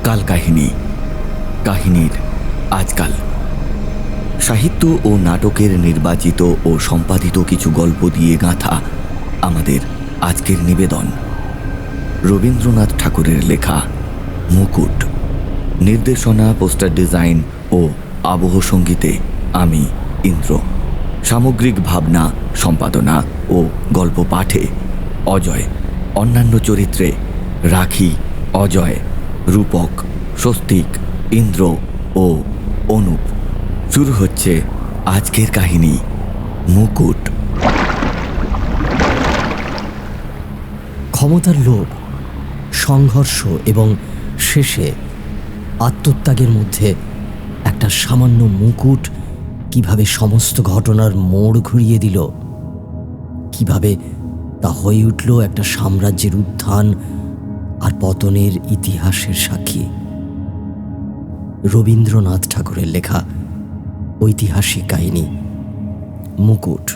কাল কাহিনী, কাহিনীর আজকাল। সাহিত্য ও নাটকের নির্বাচিত ও সম্পাদিত কিছু গল্প দিয়ে গাঁথা আমাদের আজকের নিবেদন। রবীন্দ্রনাথ ঠাকুরের লেখা মুকুট। নির্দেশনা, পোস্টার ডিজাইন ও আবহ সঙ্গীতে আমি ইন্দ্র। সামগ্রিক ভাবনা, সম্পাদনা ও গল্প পাঠে অজয়। অন্যান্য চরিত্রে রাখি, অজয়, রূপক, স্বস্তিক, ইন্দ্র ও অনুপ। শুরু হচ্ছে আজকের কাহিনী মুকুট। ক্ষমতার লোভ, সংঘর্ষ এবং শেষে আত্মত্যাগের মধ্যে একটা সামান্য মুকুট কিভাবে সমস্ত ঘটনার মোড় ঘুরিয়ে দিল, কিভাবে তা হয়ে উঠল একটা সাম্রাজ্যের উত্থান আর পতনের ইতিহাসের সাক্ষী। রবীন্দ্রনাথ ঠাকুরের লেখা ঐতিহাসিক কাহিনী মুকুট।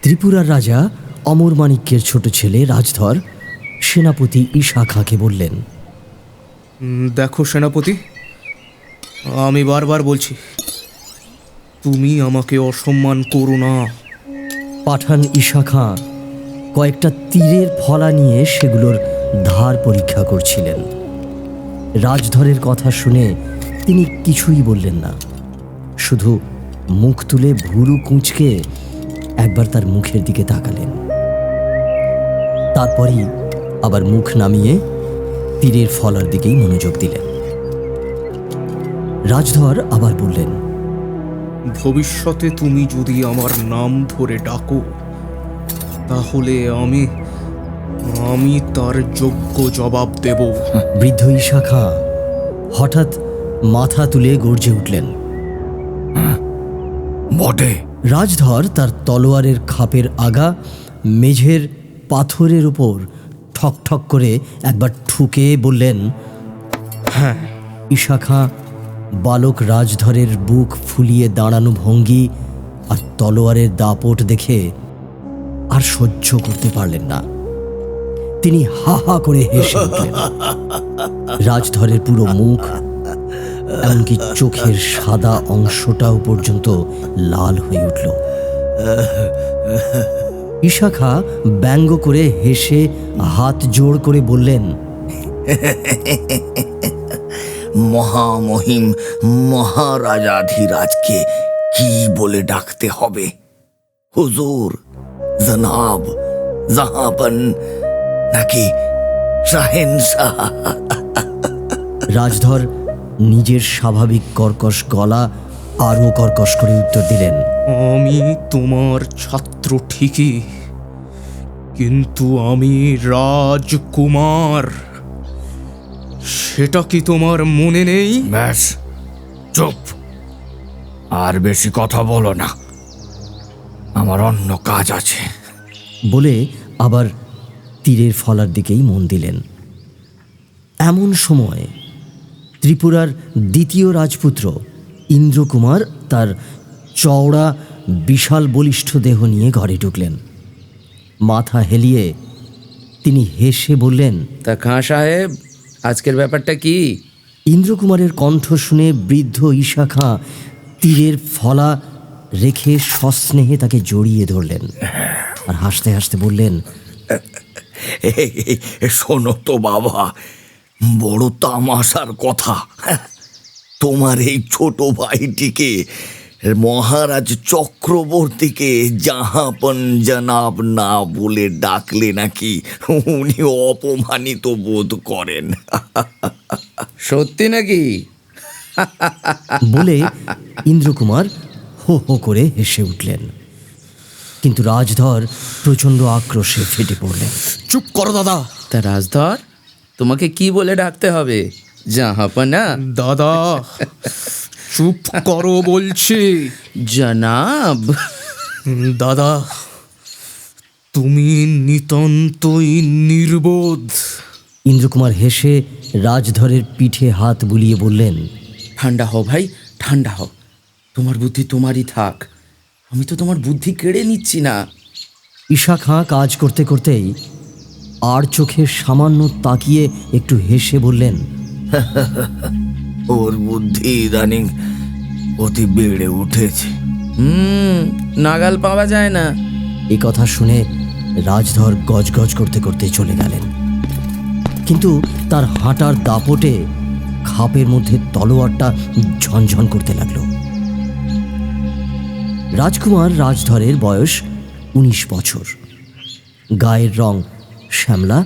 ত্রিপুরার রাজা অমরমাণিক্যের ছোট ছেলে রাজধর সেনাপতি ঈশা খাঁকে বললেন, দেখো সেনাপতি, আমি বারবার বলছি, তুমি আমাকে অসম্মান করো না। পাঠান ঈশা খাঁ কয়েকটা তীরের ফলা নিয়ে সেগুলোর ধার পরীক্ষা করছিলেন। রাজধরের কথা শুনে তিনি কিছুই বললেন না, শুধু মুখ তুলে ভুরু কুঁচকে একবার তার মুখের দিকে তাকালেন। তারপরই আবার মুখ নামিয়ে তীরের ফলার দিকেই মনোযোগ দিলেন। রাজধর আবার বললেন, ভবিষ্যতে তুমি যদি আমার নাম ধরে ডাকো, তাহলে আমি তার যোগ্য জবাব দেব। বৃদ্ধ ঈশা খাঁ হঠাৎ মাথা তুলে গর্জে উঠলেন, বটে। রাজধর তার তলোয়ারের খাপের আগা মেঝের পাথরের উপর ঠক ঠক করে একবার ঠুকে বললেন, হ্যাঁ। ঈশা খাঁ বালক রাজধরের বুক ফুলিয়ে দাঁড়ানো ভঙ্গি আর তলোয়ারের দাপট দেখে আর সহ্য করতে পারলেন না। তিনি হা হা করে হেসে উঠলেন। রাজধরের পুরো মুখ, এমনকি চোখের সাদা অংশটাও পর্যন্ত লাল হয়ে উঠল। ঈশা খাঁ ব্যঙ্গ করে হেসে হাত জোড় করে বললেন, মহামহিম মহারাজাধিরাজকে কি বলে ডাকতে হবে? হুজুর, জনাব, জাহাপন, নাকি শাহেনশাহ? রাজধর নিজের স্বাভাবিক কর্কশ গলা আরও কর্কশ করে উত্তর দিলেন, আমি তোমার ছাত্র ঠিকই, কিন্তু আমি রাজকুমার। সেটা কি তোমার মনে নেই? ব্যাস, চুপ। আর বেশি কথা বলো না, আমার অন্য কাজ আছে। বলে আবার তীরের ফলার দিকেই মন দিলেন। এমন সময় ত্রিপুরার দ্বিতীয় রাজপুত্র ইন্দ্রকুমার তার চওড়া বিশাল বলিষ্ঠ দেহ নিয়ে ঘরে ঢুকলেন। মাথা হেলিয়ে তিনি হেসে বললেন, তা খাঁ সাহেব, আজকের ব্যাপারটা কি? ইন্দ্রকুমারের কণ্ঠ শুনে বৃদ্ধ ঈশা খাঁ তীরের ফলা রেখে সস্নেহে তাকে জড়িয়ে ধরলেন আর হাসতে হাসতে বললেন, শোনো তো বাবা, বড় তামাশার কথা। তোমার এই ছোট ভাইটিকে মহারাজ চক্রবর্তীকে জাহাপন জনাব না বলে ডাকলে নাকি উনি অপমানিত বোধ করেন। সত্যি নাকি? বলে ইন্দ্রকুমার হো হো করে হেসে উঠলেন। কিন্তু রাজধর প্রচণ্ড আক্রোশে ফেটে পড়লেন। চুপ করো দাদা। তা রাজধর, তোমাকে কি বলে ডাকতে হবে? জাহাপনা? দাদা, চুপ করো বলছি। জনাব? দাদা, তুমি নিতান্তই নির্বোধ। ইন্দ্রকুমার হেসে রাজধরের পিঠে হাত বুলিয়ে বললেন, ঠান্ডা হও ভাই, ঠান্ডা হও। তোমার বুদ্ধি তোমারই থাক, আমি তো তোমার বুদ্ধি কেড়ে নিচ্ছি না। ঈশা খাঁ কাজ করতে করতেই আর চোখে সামান্য তাকিয়ে একটু হেসে বললেন, ওর বুদ্ধি ইদানিং অতি বেড়ে উঠেছে। নাগাল পাওয়া যায় না। এ কথা শুনে রাজধর গজগজ করতে করতে চলে গেলেন। কিন্তু তার হাঁটার দাপটে খাপের মধ্যে তলোয়ারটা ঝনঝন করতে লাগলো। রাজকুমার রাজধরের বয়স 19 বছর। গায়ের রং শ্যামলা,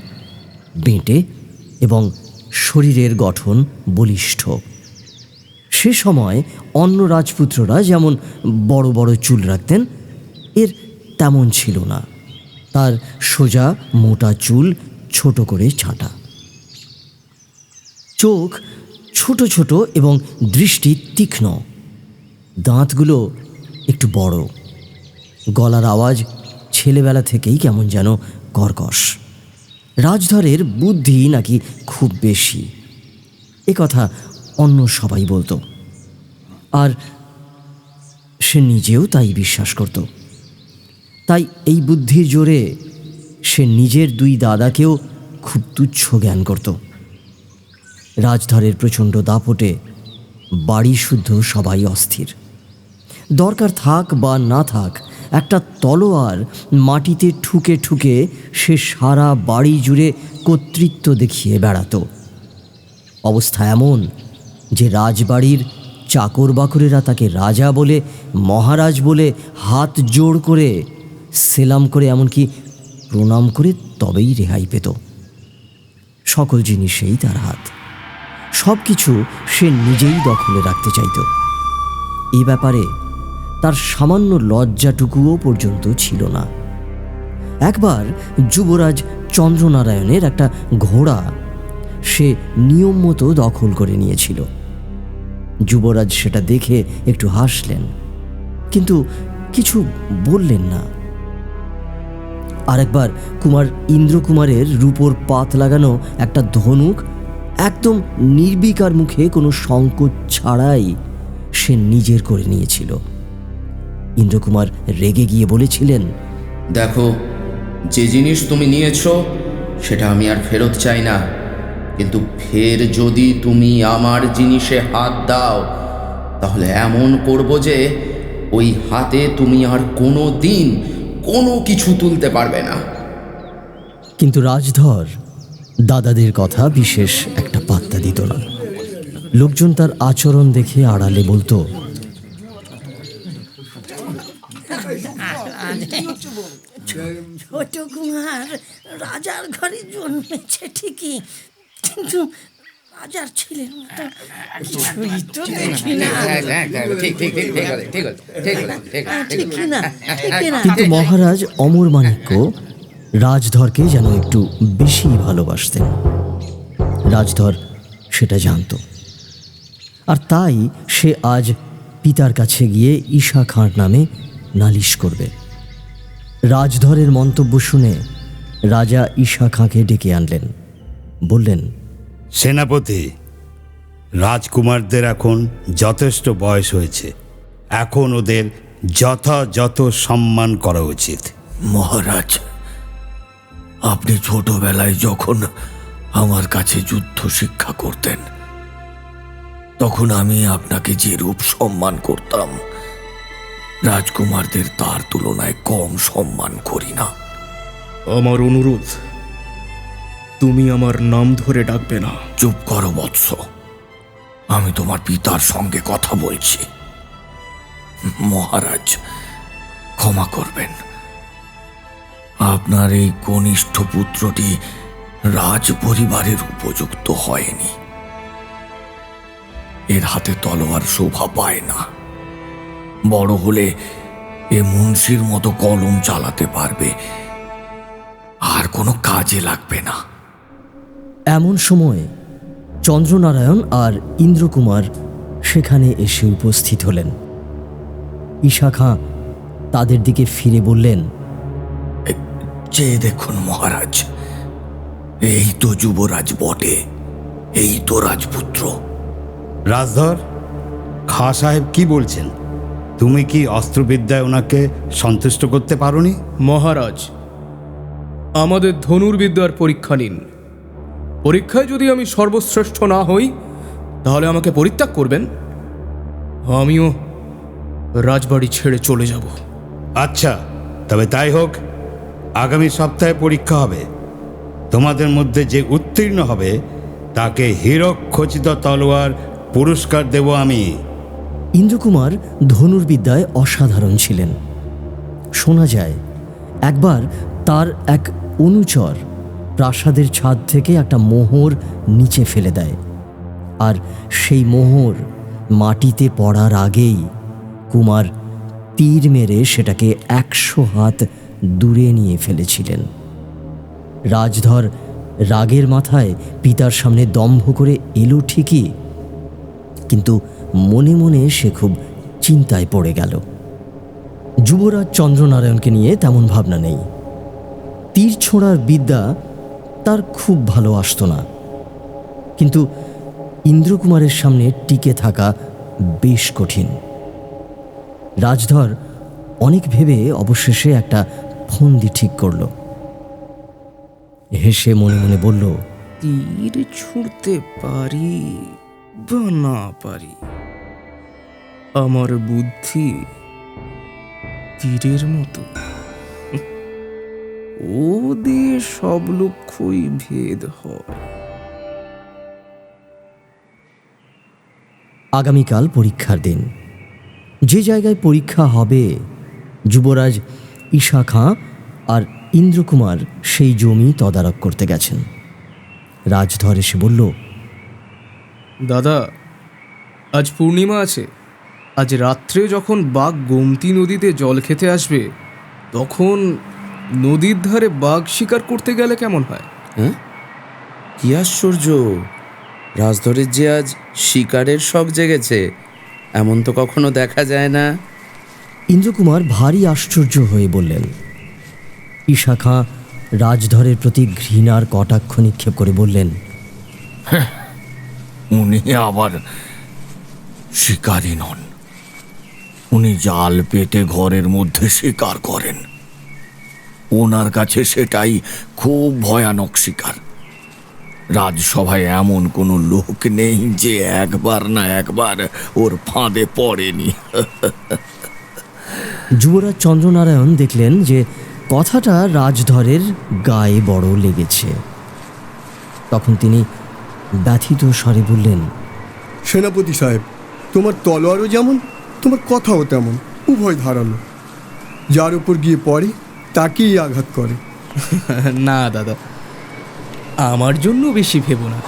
বেঁটে এবং শরীরের গঠন বলিষ্ঠ। সে সময় অন্য রাজপুত্ররা যেমন বড় বড় চুল রাখতেন, এর তেমন ছিল না। তার সোজা মোটা চুল ছোট করে ছাঁটা, চোখ ছোট ছোট এবং দৃষ্টি তীক্ষ্ণ, দাঁতগুলো একটু বড়, গলার আওয়াজ ছেলেবেলা থেকেই কেমন যেন কর্কশ। রাজধরের বুদ্ধি নাকি খুব বেশি, এ কথা অন্য সবাই বলতো, আর সে নিজেও তাই বিশ্বাস করত। তাই এই বুদ্ধির জোরে সে নিজের 2 দাদাকেও খুব তুচ্ছ জ্ঞান করত। রাজধরের প্রচণ্ড দাপটে বাড়ি শুদ্ধ সবাই অস্থির। দরকার থাক বা না থাক, একটা তলোয়ার মাটিতে ঠুকে ঠুকে সে সারা বাড়ি জুড়ে কর্তৃত্ব দেখিয়ে বেড়াতো। অবস্থা এমন যে রাজবাড়ির চাকর বাকরেরা তাকে রাজা বলে, মহারাজ বলে হাত জোড় করে সেলাম করে, এমনকি প্রণাম করে তবেই রেহাই পেত। সকল জিনিসেই তার হাত, সব কিছু সে নিজেই দখলে রাখতে চাইত। এই ব্যাপারে তার সামান্য লজ্জাটুকুও পর্যন্ত ছিল না। একবার যুবরাজ চন্দ্রনারায়ণের একটা ঘোড়া সে নিয়ম মতো দখল করে নিয়েছিল। যুবরাজ সেটা দেখে একটু হাসলেন, কিন্তু কিছু বললেন না। আরেকবার কুমার ইন্দ্রকুমারের রূপোর পাত লাগানো একটা ধনুক একদম নির্বিকার মুখে কোনো সংকোচ ছাড়াই সে নিজের করে নিয়েছিল। ইন্দ্রকুমার রেগে গিয়ে বলেছিলেন, দেখো, যে জিনিস তুমি নিয়েছো সেটা আমি আর ফেরত চাই না, কিন্তু ফের যদি তুমি আমার জিনিসে হাত দাও তাহলে এমন করব যে ওই হাতে তুমি আর কোনো দিন কোনো কিছু তুলতে পারবে না। কিন্তু রাজধর দাদাদের কথা বিশেষ একটা পাত্তা দিত না। লোকজন তার আচরণ দেখে আড়ালে বলতো, ছোট কুমার রাজার ঘরে জন্মেছে ঠিকই, কিন্তু রাজার ছেলের মতো কিছুই তো দেখি না। ঠিকই না, ঠিকই না। কিন্তু মহারাজ অমরমাণিক্য রাজধরকে যেন একটু বেশি ভালোবাসতেন। রাজধর সেটা জানত, আর তাই সে আজ পিতার কাছে গিয়ে ঈশা খাঁর নামে নালিশ করবে। রাজধরের মন্তব্য শুনে রাজা ঈশা খাঁকে ডেকে আনলেন। বললেন, সেনাপতি, রাজকুমারদের এখন যথেষ্ট বয়স হয়েছে, এখন ওদের যথাযথ সম্মান করা উচিত। মহারাজ, আপনি ছোটবেলায় যখন আমার কাছে যুদ্ধ শিক্ষা করতেন, তখন আমি আপনাকে যে রূপ সম্মান করতাম, রাজকুমারদের তার তুলনায় কম সম্মান করি না। আমার অনুরোধ, তুমি আমার নাম ধরে ডাকবে না। চুপ করো বৎস, আমি তোমার পিতার সঙ্গে কথা বলছি। মহারাজ, ক্ষমা করবেন, আপনার এই কনিষ্ঠ পুত্রটি রাজ পরিবারের উপযুক্ত হয়নি। এর হাতে তলোয়ার শোভা পায় না। বড় হলে এ মুন্সির মতো কলম চালাতে পারবে, আর কোনো কাজে লাগবে না। এমন সময় চন্দ্রনারায়ণ আর ইন্দ্রকুমার সেখানে এসে উপস্থিত হলেন। ঈশা খাঁ তাদের দিকে ফিরে বললেন, চেয়ে দেখুন মহারাজ, এই তো যুবরাজ বটে, এই তো রাজপুত্র। রাজধর, খাঁ সাহেব কি বলছেন? তুমি কি অস্ত্রবিদ্যায় ওনাকে সন্তুষ্ট করতে পারোনি? মহারাজ, আমাদের ধনুর্বিদ্যার পরীক্ষা নিন। পরীক্ষায় যদি আমি সর্বশ্রেষ্ঠ না হই, তাহলে আমাকে পরিত্যাগ করবেন। আমিও রাজবাড়ি ছেড়ে চলে যাব। আচ্ছা, তবে তাই হোক। আগামী সপ্তাহে পরীক্ষা হবে। তোমাদের মধ্যে যে উত্তীর্ণ হবে তাকে হীরক খচিত তলোয়ার পুরস্কার দেব আমি। ইন্দ্রকুমার ধনুর্বিদ্যায় অসাধারণ ছিলেন। শোনা যায় একবার তার এক অনুচর প্রাসাদের ছাদ থেকে একটা মোহর নিচে ফেলে দেয়, আর সেই মোহর মাটিতে পড়ার আগেই কুমার তীর মেরে সেটাকে 100 হাত দূরে নিয়ে ফেলেছিলেন। রাজধর রাগের মাথায় পিতার সামনে দম্ভ করে এলো ঠিকই, কিন্তু মনে মনে সে খুব চিন্তায় পড়ে গেল। যুবরাজ চন্দ্রনারায়ণকে নিয়ে তেমন ভাবনা নেই। তীর ছোঁড়ার বিদ্যা তার খুব ভালো আসতো না, কিন্তু ইন্দ্রকুমারের সামনে টিকে থাকা বেশ কঠিন। রাজধর অনেক ভেবে অবশেষে একটা ফন্দি ঠিক করল। হেসে মনে মনে বলল, তীর ছুঁড়তে পারি বা না পারি, আমার বুদ্ধি তীরের মতো। ও দিয়ে সব লক্ষ্যই ভেদ হয়। আগামীকাল পরীক্ষার দিন। যে জায়গায় পরীক্ষা হবে যুবরাজ ঈশা খাঁ আর ইন্দ্রকুমার সেই জমি তদারক করতে গেছেন। রাজধর এসে বলল, দাদা, আজ পূর্ণিমা আছে। আজ রাত্রে যখন বাঘ গোমতী নদীতে জল খেতে আসবে, তখন নদীর ধারে বাঘ শিকার করতে গেলে কেমন হয়? হ্যাঁ, কি আশ্চর্য! রাজধরের যে আজ শিকারের শখ জেগেছে, এমন তো কখনো দেখা যায় না। ইন্দ্রকুমার ভারী আশ্চর্য হয়ে বললেন। ঈশা খাঁ রাজধরের প্রতি ঘৃণার কটাক্ষ নিক্ষেপ করে বললেন, উনি আবার শিকারী নন। উনি জাল পেতে ঘরের মধ্যে শিকার করেন। ওনার কাছে সেটাই খুব ভয়ানক শিকার। রাজসভায় এমন কোনো লোক নেই যে একবার না একবার ওর ফাঁদে পড়েনি। যুবরাজ চন্দ্রনারায়ণ দেখলেন যে কথাটা রাজধরের গায়ে বড় লেগেছে। তখন তিনি ব্যথিত স্বরে বললেন, সেনাপতি সাহেব, তোমার তলোয়ারও যেমন, তোমার কথাও তেমন, উভয় ধারালো। যার উপর গিয়ে পড়ে তাকেই আঘাত করে। না দাদা, আমার জন্য বেশি ভেবো না।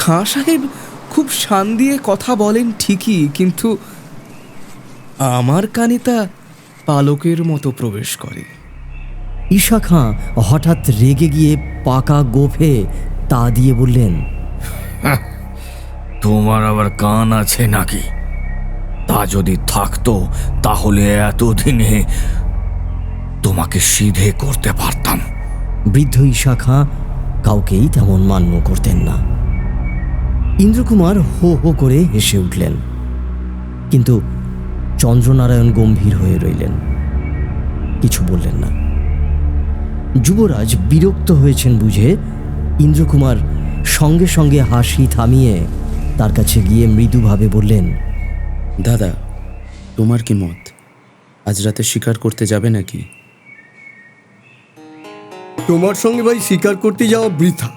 খাঁ সাহেব খুব শান দিয়ে কথা বলেন ঠিকই, কিন্তু আমার কানে তা পালকের মতো প্রবেশ করে। ঈশা খাঁ হঠাৎ রেগে গিয়ে পাকা গোফে তা দিয়ে বললেন, তোমার আবার কান আছে নাকি? তা যদি থাকতো তাহলে এতদিনে তোমাকে সিধে করতে পারতাম। বৃদ্ধ ঈশা খাঁ কাউকেই তেমন মান্য করতেন না। ইন্দ্রকুমার হো হো করে হেসে উঠলেন, কিন্তু চন্দ্রনারায়ণ গম্ভীর হয়ে রইলেন, কিছু বললেন না। যুবরাজ বিরক্ত হয়েছেন বুঝে ইন্দ্রকুমার সঙ্গে সঙ্গে হাসি থামিয়ে তার কাছে গিয়ে মৃদুভাবে বললেন, দাদা, তোমার কি মত? আজ রাতে শিকার করতে যাবে নাকি? তোমার সঙ্গে ভাই শিকার করতে যাওয়া বৃথা।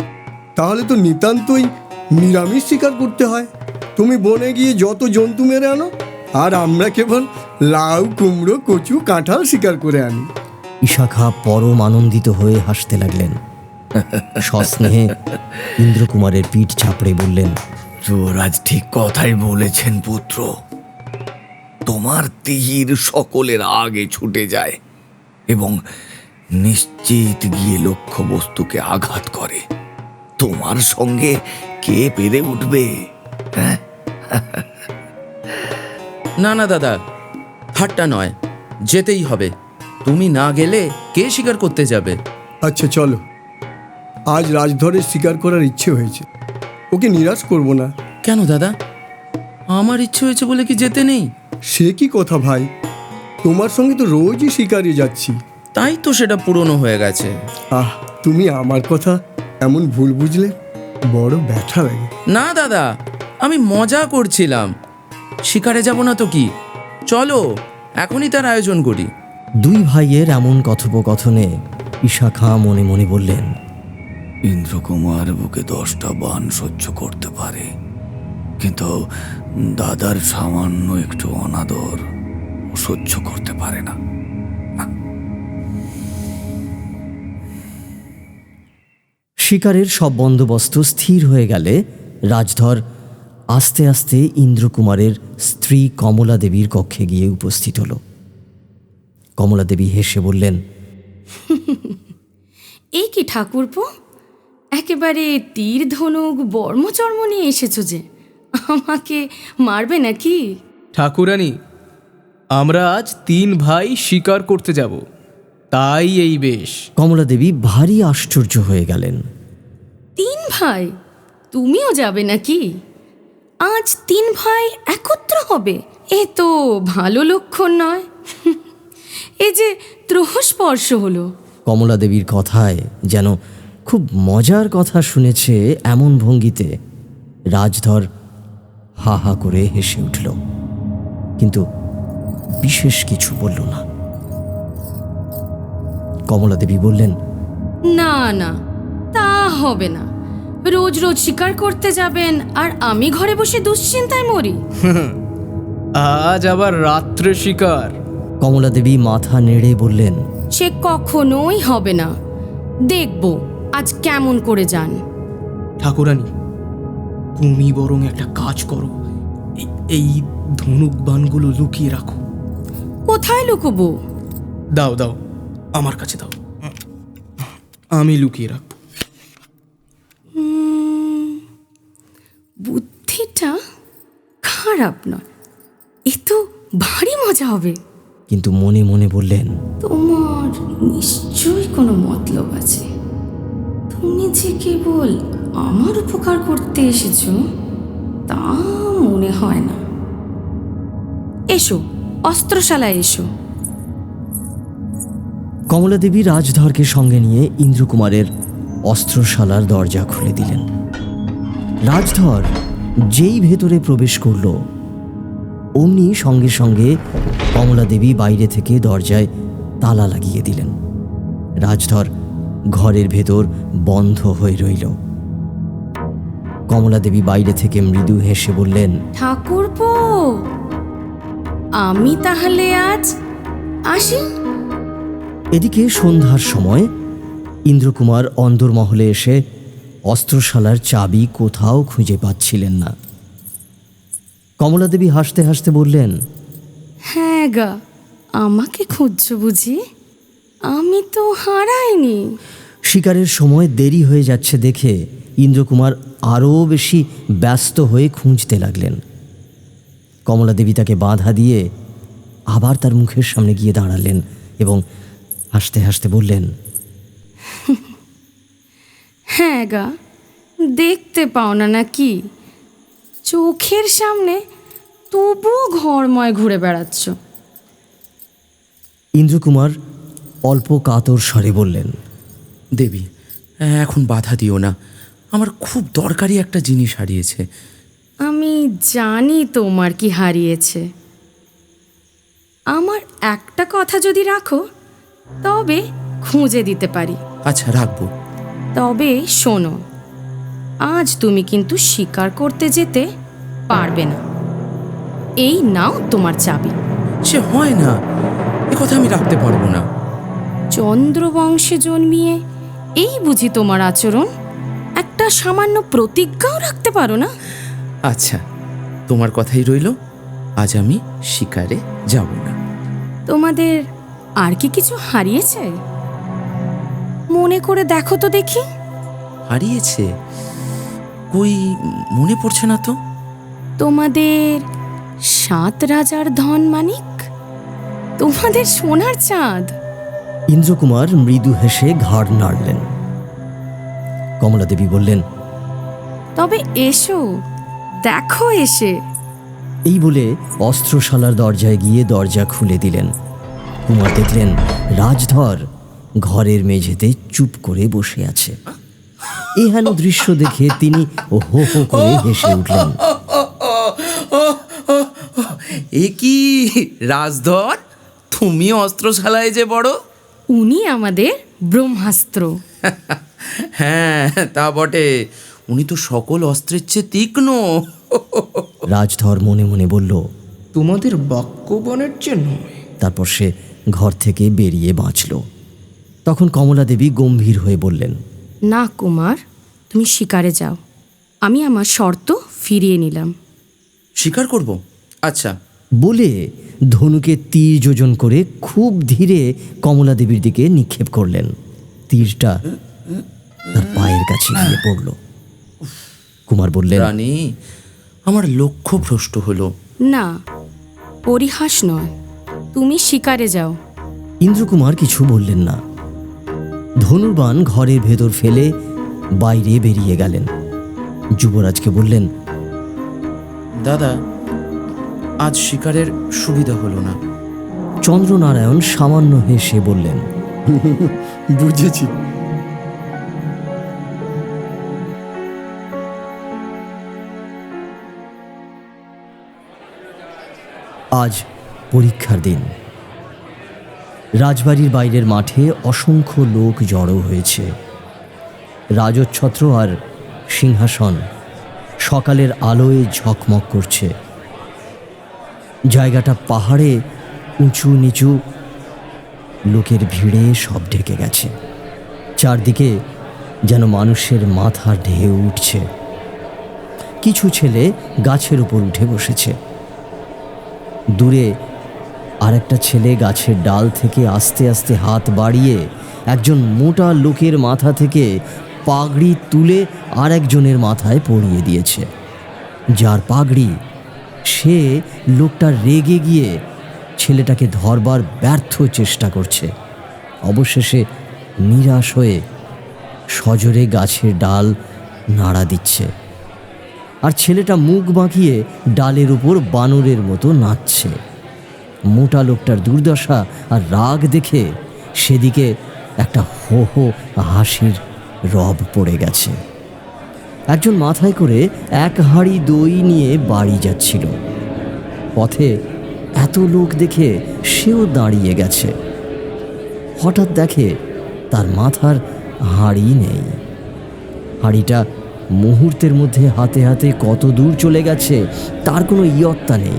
তাহলে তো নিতান্তই নিরামিষ শিকার করতে হয়। তুমি বনে গিয়ে যত জন্তু মেরে আনো, আর আমরা কেবল লাউ, কুমড়ো, কচু, কাঁঠাল শিকার করে আনি। ঈশা খাঁ পরম আনন্দিত হয়ে হাসতে লাগলেন। সস্নেহে ইন্দ্রকুমারের পিঠ চাপড়ে বললেন, যুবরাজ ঠিক কথাই বলেছেন পুত্র। তোমার তীর সকলের আগে ছুটে যায় এবং নিশ্চিত গিয়ে লক্ষ্যবস্তুকে আঘাত করে। তোমার সঙ্গে কে পেরে উঠবে? হ্যাঁ, না না দাদা, ঠাট্টা নয়, যেতেই হবে। তুমি না গেলে কে শিকার করতে যাবে? আচ্ছা চলো, আজ রাজধরের শিকার করার ইচ্ছে হয়েছে, ওকে নিরাশ করব না। কেন দাদা, আমার ইচ্ছে হয়েছে বলে কি যেতে নেই? সে কি কথা ভাই, তোমার সঙ্গে তো রোজই শিকারে যাচ্ছি। তাই তো সেটা পুরনো হয়ে গেছে। আহ, তুমি আমার কথা এমন ভুল বুঝলে বড় ব্যথা লাগে। না দাদা, আমি মজা করছিলাম। শিকারে যাব না তো কি, চলো এখনই তার আয়োজন করি। দুই ভাইয়ের এমন কথোপকথনে ঈশা খাঁ মনে মনে বললেন, ইন্দ্রকুমার বুকে 10টা বাণ সহ্য করতে পারে, কিন্তু দাদার সামান্য একটু অনাদর ও সহ্য করতে পারে না। শিকারের সব বন্দোবস্ত স্থির হয়ে গেলে রাজধর আস্তে আস্তে ইন্দ্রকুমারের স্ত্রী কমলা দেবীর কক্ষে গিয়ে উপস্থিত হল। কমলা দেবী হেসে বললেন, এই কি ঠাকুরপো, একেবারে তীর ধনুক বর্মচর্ম নিয়ে এসেছো যে, আমাকে মারবে নাকি? ঠাকুরানী, আমরা আজ 3 ভাই শিকার করতে যাব, তাই এই বেশ। কমলা দেবী ভারী আশ্চর্য হয়ে গেলেন। 3 ভাই? তুমিও যাবে নাকি? আজ 3 ভাই একত্র হবে, এ তো ভালো লক্ষণ নয়। এ যে ত্রহস্পর্শ হলো। কমলা দেবীর কথায় যেন খুব মজার কথা শুনেছে এমন ভঙ্গিতে রাজধর হা হা করে হেসে উঠল, কিন্তু বিশেষ কিছু বলল না। কমলা দেবী বললেন, না না, তা হবে না। রোজ রোজ শিকার করতে যাবেন আর আমি ঘরে বসে দুশ্চিন্তায় মরি। আজ আবার রাত্রে শিকার। কমলা দেবী মাথা নেড়ে বললেন, সে কখনোই হবে না। দেখব আজ কেমন করে যান। ঠাকুরানী, তুমি বরং একটা কাজ করো, এই ধনুক বাণগুলো লুকিয়ে রাখো। কোথায় লুকোবো? দাও দাও, আমার কাছে দাও, আমি লুকিয়ে রাখবো। বুদ্ধিটা খারাপ নয়, এ তো ভারী মজা হবে। কিন্তু মনে মনে বললেন, তোমার নিশ্চয়ই কোনো মতলব আছে। তুমি যে কেবল আমার উপকার করতে এসেছো তা মনে হয় না। এসো, অস্ত্রশালায় এসো। কমলা দেবী রাজধরকে সঙ্গে নিয়ে ইন্দ্রকুমারের অস্ত্রশালার দরজা খুলে দিলেন। রাজধর যেই ভেতরে প্রবেশ করল, অমনি সঙ্গে সঙ্গে কমলা দেবী বাইরে থেকে দরজায় তালা লাগিয়ে দিলেন। রাজধর ঘরের ভেতর বন্ধ হয়ে রইল। কমলা দেবী বাইরে থেকে মৃদু হেসে বললেন, ঠাকুরপো, আমি তাহলে আজ আসি। এদিকে সন্ধ্যার সময় ইন্দ্রকুমার অন্দরমহলে এসে অস্ত্রশালার চাবি কোথাও খুঁজে পাচ্ছিলেন না। কমলা দেবী হাসতে হাসতে বললেন, হ্যাঁ গা, আমাকে খুঁজছো বুঝি? আমি তো হারাইনি। শিকারের সময় দেরি হয়ে যাচ্ছে দেখে ইন্দ্রকুমার আরও বেশি ব্যস্ত হয়ে খুঁজতে লাগলেন। কমলা দেবী তাকে বাধা দিয়ে আবার তার মুখের সামনে গিয়ে দাঁড়ালেন এবং হাসতে হাসতে বললেন, হ্যাঁ গা, দেখতে পাও না নাকি? চোখের সামনে তবুও ঘরময় ঘুরে বেড়াচ্ছ। ইন্দ্রকুমার অল্প কাতর স্বরে বললেন, দেবী, এখন বাধা দিও না, আমার খুব দরকারি একটা জিনিস হারিয়েছে। আমি জানি তোমার কি হারিয়েছে। আমার একটা কথা যদি রাখো তবে খুঁজে দিতে পারি। আচ্ছা, রাখবো। তবে শোনো, আজ তুমি কিন্তু শিকার করতে যেতে পারবে না। এই নাও তোমার চাবি। সে হয় না, এ কথা আমি রাখতে পারবো না। চন্দ্রবংশে জন্মিয়ে এই বুঝি তোমার আচরণ? একটা সামান্য প্রতিজ্ঞাও রাখতে পারো না? আচ্ছা, তোমার কথাই রইল, আজ আমি শিকারে যাব না। তোমাদের আর কি কিছু হারিয়েছে? মনে করে দেখো তো দেখি। হারিয়েছে? কই, মনে পড়ছে না তো। তোমাদের 7 রাজার ধন মানিক, তোমাদের সোনার চাঁদ। ইন্দ্রকুমার মৃদু হেসে ঘাড় নাড়লেন। কমলা দেবী বললেন, তবে এসো, দেখো এসে। এই বলে অস্ত্রশালার দরজায় গিয়ে দরজা খুলে দিলেন। কুমার দেখলেন রাজধর ঘরের মেঝেতে চুপ করে বসে আছে। এহেন দৃশ্য দেখে তিনি হো হো করে হেসে উঠলেন। এ কি রাজধর, তুমি অস্ত্রশালায় যে বড়? উনি আমাদের ব্রহ্মাস্ত্র। হ্যাঁ তা বটে, উনি তো সকল অস্ত্রের চেয়ে তীক্ষ্ণ। রাজধর মনে মনে বলল। তোমাদের বাক্যবনের জন্য। তারপর সে ঘর থেকে বেরিয়ে বাঁচল। তখন কমলা দেবী গম্ভীর হয়ে বললেন, না কুমার, তুমি শিকারে যাও, আমি আমার শর্ত ফিরিয়ে নিলাম। স্বীকার করব, আচ্ছা। বলে ধনুকে তীর যোজন করে খুব ধীরে কমলা দেবীর দিকে নিক্ষেপ করলেন। তীরটা তার পায়ের কাছে গিয়ে পড়ল। কুমার বললেন, রানী, আমার লক্ষ্য ভ্রষ্ট হলো। না, পরিহাস নয়, তুমি শিকারে যাও। ইন্দ্রকুমার কিছু বললেন না। ধনুর্বাণ ঘরের ভেতর ফেলে বাইরে বেরিয়ে গেলেন। যুবরাজকে বললেন, দাদা, আজ শিকারের সুবিধা হলো না। চন্দ্রনারায়ণ সামান্য হেসে বললেন, বুঝেছি। আজ পরীক্ষার দিন। রাজবাড়ির বাইরের মাঠে অসংখ্য লোক জড়ো হয়েছে। রাজচ্ছত্র আর সিংহাসন সকালের আলোয় ঝকমক করছে। জায়গাটা পাহাড়ে উঁচু নিচু, লোকের ভিড়ে সব ঢেকে গেছে। চারদিকে যেন মানুষের মাথার ঢেউ উঠছে। কিছু ছেলে গাছের উপর উঠে বসেছে। দূরে আরেকটা ছেলে গাছের ডাল থেকে আস্তে আস্তে হাত বাড়িয়ে একজন মোটা লোকের মাথা থেকে পাগড়ি তুলে আর একজনের মাথায় পরিয়ে দিয়েছে। যার পাগড়ি, সে লোকটা রেগে গিয়ে ছেলেটাকে ধরবার ব্যর্থ চেষ্টা করছে। অবশেষে নিরাশ হয়ে সজোরে গাছের ডাল নাড়া দিচ্ছে, আর ছেলেটা মুখ বাঁকিয়ে ডালের উপর বানরের মতো নাচছে। মোটা লোকটার দুর্দশা আর রাগ দেখে সেদিকে একটা হো হো হাসির রব পড়ে গেছে। একজন মাথায় করে এক হাঁড়ি দই নিয়ে বাড়ি যাচ্ছিল। পথে এত লোক দেখে সেও দাঁড়িয়ে গেছে। হঠাৎ দেখে তার মাথার হাঁড়ি নেই। হাঁড়িটা মুহূর্তের মধ্যে হাতে হাতে কত দূর চলে গেছে তার কোনো ইয়ত্তা নেই।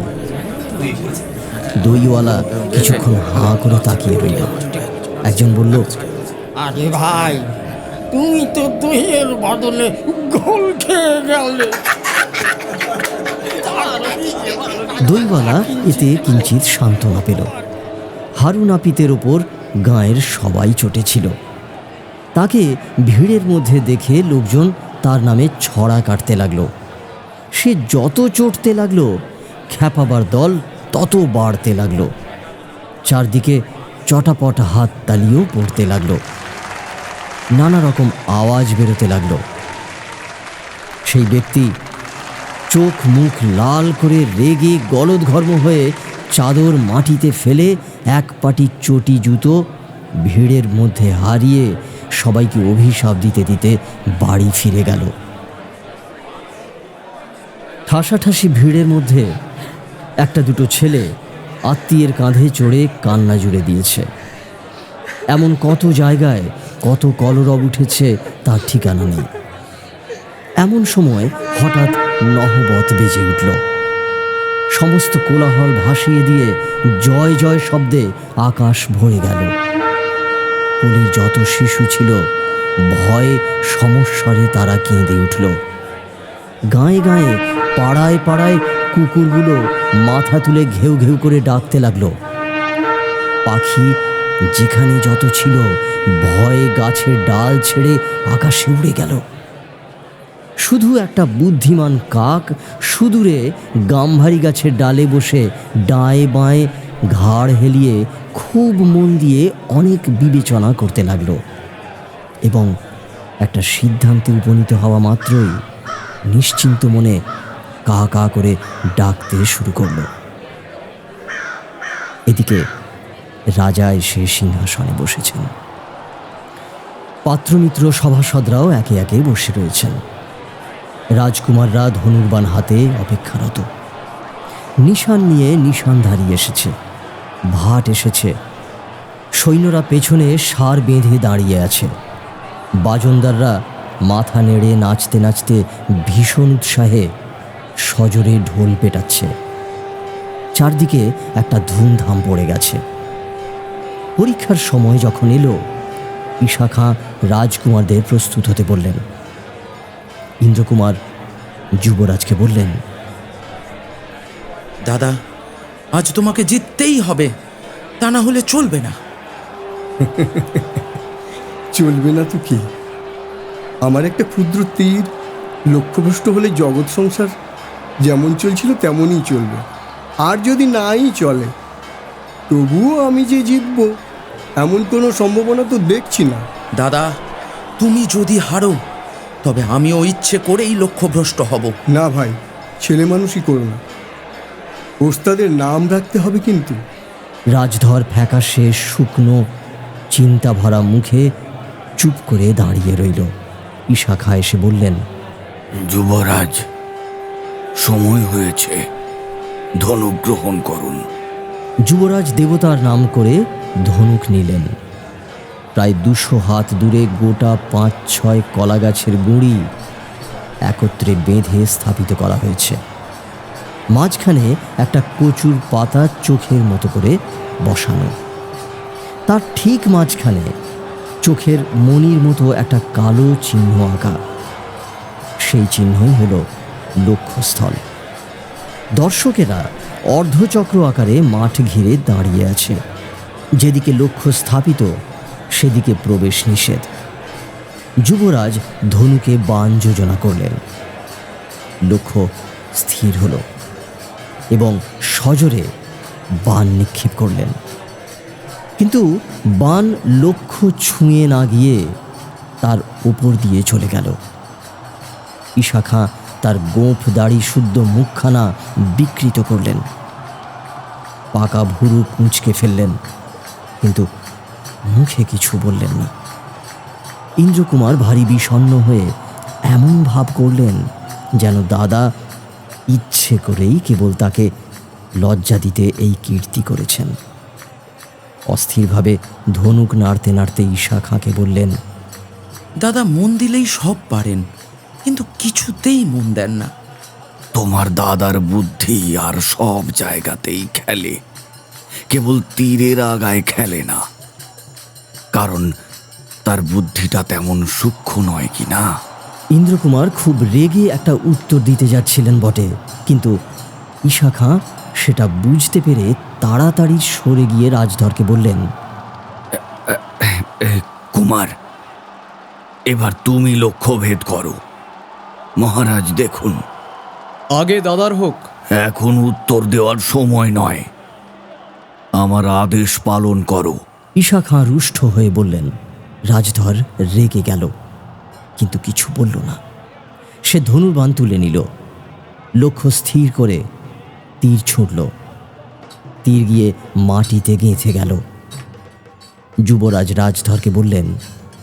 দইওয়ালা কিছুক্ষণ হাঁ করে তাকিয়ে রইল। একজন বলল, আরে ভাই, তুমি তো দইয়ের বদলে গোল খেয়ে গেলে। দইওয়ালা এতে কিঞ্চিত সান্ত্বনা পেল। হারু নাপিতের ওপর গাঁয়ের সবাই চটেছিল। তাকে ভিড়ের মধ্যে দেখে লোকজন তার নামে ছড়া কাটতে লাগলো। সে যত চটতে লাগলো, খ্যাপাবার দল তত বাড়তে লাগলো। চারদিকে চটাপট হাত তালিও পড়তে লাগলো। নানা রকম আওয়াজ বেরোতে লাগলো। সেই ব্যক্তি চোখ মুখ লাল করে রেগে গলদঘর্ম হয়ে চাদর মাটিতে ফেলে এক পাটি চটি জুতো ভিড়ের মধ্যে হারিয়ে সবাইকে অভিশাপ দিতে দিতে বাড়ি ফিরে গেল। ঠাসাঠাসি ভিড়ের মধ্যে একটা দুটো ছেলে আত্মীয়ের কাঁধে চড়ে কান্না জুড়ে দিয়েছে। এমন কত জায়গায় কত কলরব উঠেছে তার ঠিকানা নেই। এমন সময় হঠাৎ নহবত বেজে উঠল। সমস্ত কোলাহল ভাসিয়ে দিয়ে জয় জয় শব্দে আকাশ ভরে গেল। কুলের যত শিশু ছিল ভয়ে সমস্বরে তারা কেঁদে উঠল। গায়ে গায়ে পাড়ায় পাড়ায় কুকুরগুলো মাথা তুলে ঘেউ ঘেউ করে ডাকতে লাগলো। পাখি যেখানে যত ছিল ভয়ে গাছের ডাল ছেড়ে আকাশে উড়ে গেল। শুধু একটা বুদ্ধিমান কাক সুদূরে গাম্ভারি গাছের ডালে বসে ডায়ে বাঁয়ে ঘাড় হেলিয়ে খুব মন দিয়ে অনেক বিবেচনা করতে লাগলো এবং একটা সিদ্ধান্তে উপনীত হওয়া মাত্রই নিশ্চিন্ত মনে কা কা করে ডাকতে শুরু করল। এদিকে রাজা এসে সিংহাসনে বসেছেন। পাত্রমিত্র সভাসদরাও একে একে বসে রয়েছেন। রাজকুমাররা ধনুর্বাণ হাতে অপেক্ষারত। নিশান নিয়ে নিশানধারী এসেছে, ভাট এসেছে, সৈন্যরা পেছনে সার বেঁধে দাঁড়িয়ে আছে। বাজনদাররা মাথা নেড়ে নাচতে নাচতে ভীষণ উৎসাহে সজোরে ঢোল পেটাচ্ছে। চারদিকে একটা ধুমধাম পড়ে গেছে। পরীক্ষার সময় যখন এলো, ঈশা খাঁ রাজকুমারদের প্রস্তুত হতে বললেন। ইন্দ্রকুমার যুবরাজকে বললেন, দাদা, আজ তোমাকে জিততেই হবে, তা না হলে চলবে না। চলবে না তো কি? আমার একটা ক্ষুদ্র তীর লক্ষ্যভ্রষ্ট হলে জগৎ সংসার যেমন চলছিল তেমনই চলবে। আর যদি নাই চলে, তবুও আমি যে জিতব এমন কোনো সম্ভাবনা তো দেখছি না। দাদা, তুমি যদি হারো তবে আমিও ইচ্ছে করেই লক্ষ্যভ্রষ্ট হব। না ভাই, ছেলে মানুষই করো না। ওস্তাদের নাম রাখতে হবে কিন্তু। রাজধর ফ্যাকাশে শুকনো চিন্তা ভরা মুখে চুপ করে দাঁড়িয়ে রইল। ঈশা খাঁ এসে বললেন, যুবরাজ, সময় হয়েছে, ধনুক গ্রহণ করুন। যুবরাজ দেবতার নাম করে ধনুক নিলেন। প্রায় 200 হাত দূরে গোটা 5-6 কলা গাছের গুঁড়ি একত্রে বেঁধে স্থাপিত করা হয়েছে। মাঝখানে একটা কচুর পাতা চোখের মতো করে বসানো। তার ঠিক মাঝখানে চোখের মণির মতো একটা কালো চিহ্ন আঁকা। সেই চিহ্নই হলো লক্ষ্যস্থল। দর্শকেরা অর্ধচক্র আকারে মাঠ ঘিরে দাঁড়িয়ে আছে। যেদিকে লক্ষ্য স্থাপিত সেদিকে প্রবেশ নিষেধ। যুবরাজ ধনুকে বাণ যোজনা করলেন। লক্ষ্য স্থির হলো এবং সজোরে বাণ নিক্ষেপ করলেন। কিন্তু বাণ লক্ষ্য ছুঁয়ে না গিয়ে তার উপর দিয়ে চলে গেল। ঈশা খাঁ তার গোঁফ দাড়ি শুদ্ধ মুখখানা বিকৃত করলেন, পাকা ভুরু কুঁচকে ফেললেন, কিন্তু মুখে কিছু বললেন না। ইন্দ্রকুমার ভারী বিষণ্ণ হয়ে এমন ভাব করলেন যেন দাদা ইচ্ছে করেই কেবল তাকে লজ্জা দিতে এই কীর্তি করেছেন। অস্থিরভাবে ধনুক নাড়তে নাড়তে ঈশা খাঁকে বললেন, দাদা মন দিলেই সব পারেন, কিন্তু কিছুতেই মন দেন না। তোমার দাদার বুদ্ধি আর সব জায়গাতেই খেলে, কেবল তীরের আগায় খেলে না। কারণ তার বুদ্ধিটা তেমন সূক্ষ্ম নয় কি না? ইন্দ্রকুমার খুব রেগে একটা উত্তর দিতে যাচ্ছিলেন বটে, কিন্তু ঈশা খাঁ সেটা বুঝতে পেরে তাড়াতাড়ি সরে গিয়ে রাজধরকে বললেন, কুমার, এবার তুমি লক্ষ্যভেদ করো। মহারাজ দেখুন। আগে দাদার হোক। এখন উত্তর দেওয়ার সময় নয়, আমার আদেশ পালন করো। ঈশা খাঁ রুষ্ট হয়ে বললেন। রাজধর রেগে গেল, কিন্তু কিছু বলল না। সে ধনুর্বাণ তুলে নিল, লক্ষ্য স্থির করে তীর ছুঁড়ল। তীর গিয়ে মাটিতে গেঁথে গেল। যুবরাজ রাজধরকে বললেন,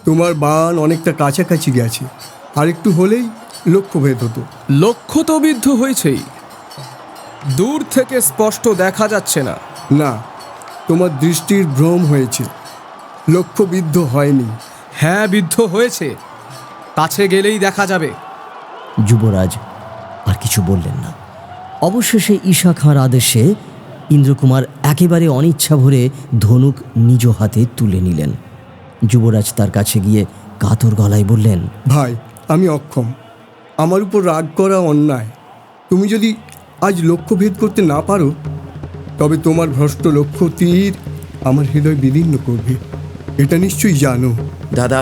তোমার বাণ অনেকটা কাছাকাছি গেছে, আর একটু হলেই লক্ষ্যভেদ হতো। লক্ষ্য তো বিদ্ধ হয়েছেই, দূর থেকে স্পষ্ট দেখা যাচ্ছে না। না, তোমার দৃষ্টির ভ্রম হয়েছে, লক্ষ্যবিদ্ধ হয়নি। হ্যাঁ, বিদ্ধ হয়েছে, কাছে গেলেই দেখা যাবে। যুবরাজ আর কিছু বললেন না। অবশেষে ঈশা খাঁর আদেশে ইন্দ্রকুমার একেবারে অনিচ্ছা ভরে ধনুক নিজ হাতে তুলে নিলেন। যুবরাজ তার কাছে গিয়ে কাতর গলায় বললেন, ভাই, আমি অক্ষম, আমার উপর রাগ করা অন্যায়। তুমি যদি আজ লক্ষ্যভেদ করতে না পারো, তবে তোমার ভ্রষ্ট লক্ষ্য তীর আমার হৃদয় বিদীর্ণ করবে, এটা নিশ্চয়ই জানো। দাদা,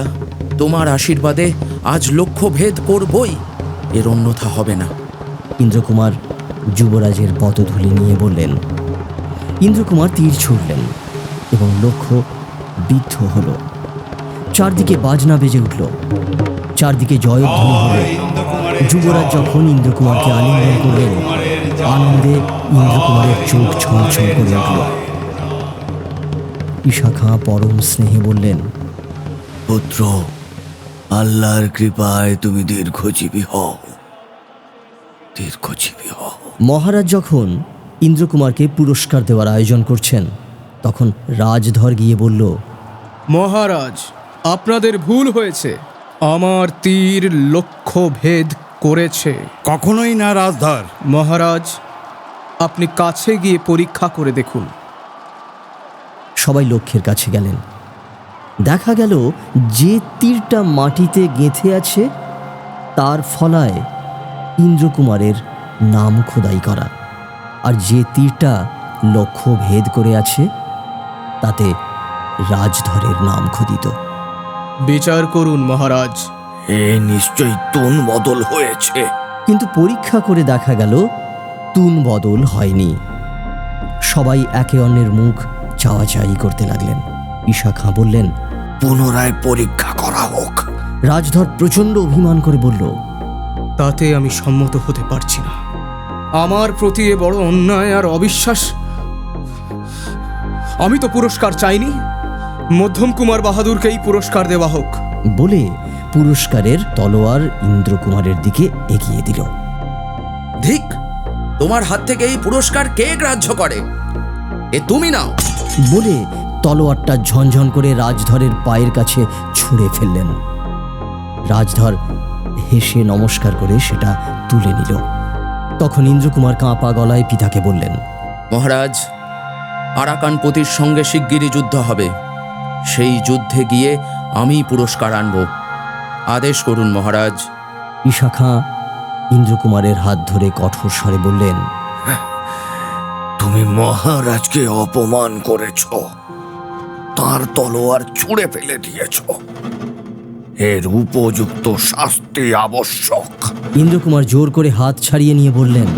তোমার আশীর্বাদে আজ লক্ষ্যভেদ করবই, এর অন্যথা হবে না। ইন্দ্রকুমার যুবরাজের পদধূলি নিয়ে বললেন। ইন্দ্রকুমার তীর ছুড়লেন এবং লক্ষ্য বিদ্ধ হল। চারদিকে বাজনা বেজে উঠল, চারদিকে জয়ধ্বনি হল। যুবরাজ যখন ইন্দ্রকুমারকে আলিঙ্গন করলেন, আনন্দে ইন্দ্রকুমারের চোখ ছলছল করে উঠল। ঈশা খাঁ পরম স্নেহে বললেন, পুত্র, আল্লাহর কৃপায় তুমি দীর্ঘজীবী হও, দীর্ঘজীবী হও। মহারাজ যখন ইন্দ্রকুমারকে পুরস্কার দেওয়ার আয়োজন করছেন, তখন রাজধর গিয়ে বলল, মহারাজ, আপনাদের ভুল হয়েছে। আমার তীর লক্ষ্য ভেদ করেছে। কখনোই না রাজধর। মহারাজ, আপনি কাছে গিয়ে পরীক্ষা করে দেখুন। সবাই লক্ষ্যের কাছে গেলেন। দেখা গেল যে তীরটা মাটিতে গেঁথে আছে তার ফলায় ইন্দ্রকুমারের নাম খোদাই করা, আর যে তীরটা লক্ষ্য ভেদ করে আছে তাতে রাজধরের নাম খোদিত। বিচার করুন মহারাজ। এ নিশ্চয়ই তুন বদল হয়েছে। কিন্তু পরীক্ষা করে দেখা গেল তুন বদল হয়নি। সবাই একে অন্যের মুখ চাওয়াচাই করতে লাগলেন। ঈশা খাঁ বললেন, পুনরায় পরীক্ষা করা হোক। রাজধর প্রচণ্ড অভিমান করে বলল, তাতে আমি সম্মত হতে পারছি না। আমার প্রতি এ বড় অন্যায় আর অবিশ্বাস। আমি তো পুরস্কার চাইনি, মধ্যম কুমার বাহাদুরকেই পুরস্কার দেওয়া হোক। বলে পুরস্কারের তলোয়ার ইন্দ্রকুমারের দিকে এগিয়ে দিল। ধিক, তোমার হাত থেকে এই পুরস্কার কে গ্রাহ্য করে? এ তুমি নাও। বলে তলোয়ারটা ঝনঝন করে রাজধরের পায়ের কাছে ছুঁড়ে ফেললেন। রাজধর হেসে নমস্কার করে সেটা তুলে নিল। তখন ইন্দ্রকুমার কাঁপা গলায় পিতাকে বললেন, মহারাজ, আরাকানপতির সঙ্গে শিগগিরই যুদ্ধ হবে। সেই যুদ্ধে গিয়ে আমি পুরস্কার আনব। আদেশ করুন মহারাজ। ঈশা খাঁ ইন্দ্রকুমারের হাত ধরে কঠোর স্বরে বললেন, তুমি মহারাজকে অপমান করেছ, তার তলোয়ার ছুঁড়ে ফেলে দিয়েছ। এর উপযুক্ত শাস্তি আবশ্যক। ইন্দ্রকুমার জোর করে হাত ছাড়িয়ে নিয়ে বললেন,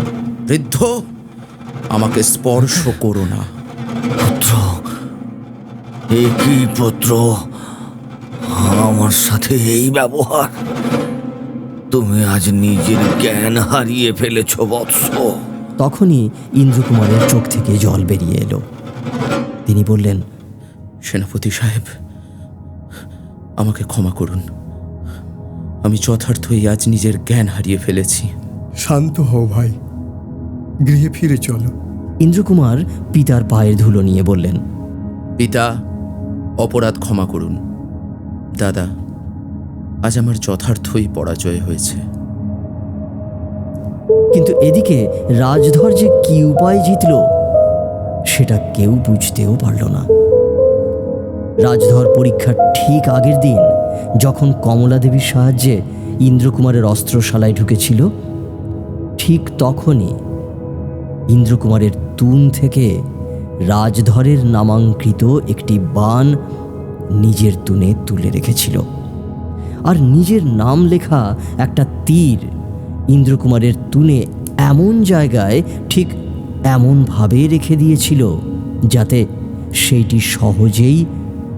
বৃদ্ধ, আমাকে স্পর্শ করো না। পুত্র, এ কি পুত্র, আমার সাথে এই ব্যবহার? তুমি আজ নিজের জ্ঞান হারিয়ে ফেলেছ বৎস। তখনই ইন্দ্রকুমারের চোখ থেকে জল বেরিয়ে এলো। তিনি বললেন, সেনাপতি সাহেব, আমাকে ক্ষমা করুন। আমি যথার্থই আজ নিজের জ্ঞান হারিয়ে ফেলেছি। শান্ত হও ভাই, গৃহে ফিরে চলো। ইন্দ্রকুমার পিতার পায়ের ধুলো নিয়ে বললেন, পিতা, অপরাধ ক্ষমা করুন। দাদা, আজ আমার যথার্থই পরাজয় হয়েছে। কিন্তু এদিকে রাজধর যে কি উপায় জিতল সেটা কেউ বুঝতেও পারল না। রাজধর পরীক্ষার ঠিক আগের দিন যখন কমলা দেবীর সাহায্যে ইন্দ্রকুমারের অস্ত্রশালায় ঢুকেছিল, ঠিক তখনই ইন্দ্রকুমারের তুন থেকে রাজধরের নামাঙ্কিত একটি বাণ নিজের তুনে তুলে রেখেছিল, আর নিজের নাম লেখা একটা তীর ইন্দ্রকুমারের তুনে এমন জায়গায় ঠিক এমনভাবে রেখে দিয়েছিল যাতে সেইটি সহজেই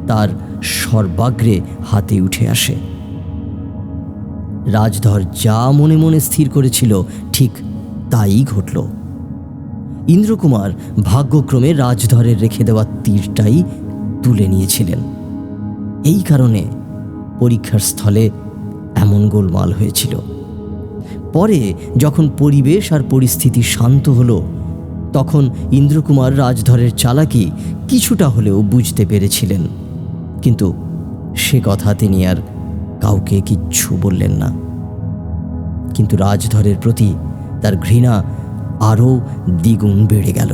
তার সর্বাগ্রে হাতে উঠে আসে। রাজধর যা মনে মনে স্থির করেছিল ঠিক তাই ঘটল। ইন্দ্রকুমার ভাগ্যক্রমে রাজধরের রেখে দেওয়া তীরটাই তুলে নিয়েছিলেন। এই কারণে পরীক্ষার স্থলে এমন গোলমাল হয়েছিল। পরে যখন পরিবেশ আর পরিস্থিতি শান্ত হলো, তখন ইন্দ্রকুমার রাজধরের চালাকি কিছুটা হলেও বুঝতে পেরেছিলেন, কিন্তু সে কথা তিনি আর কাউকে কিচ্ছু বললেন না। কিন্তু রাজধরের প্রতি তার ঘৃণা আরও দ্বিগুণ বেড়ে গেল।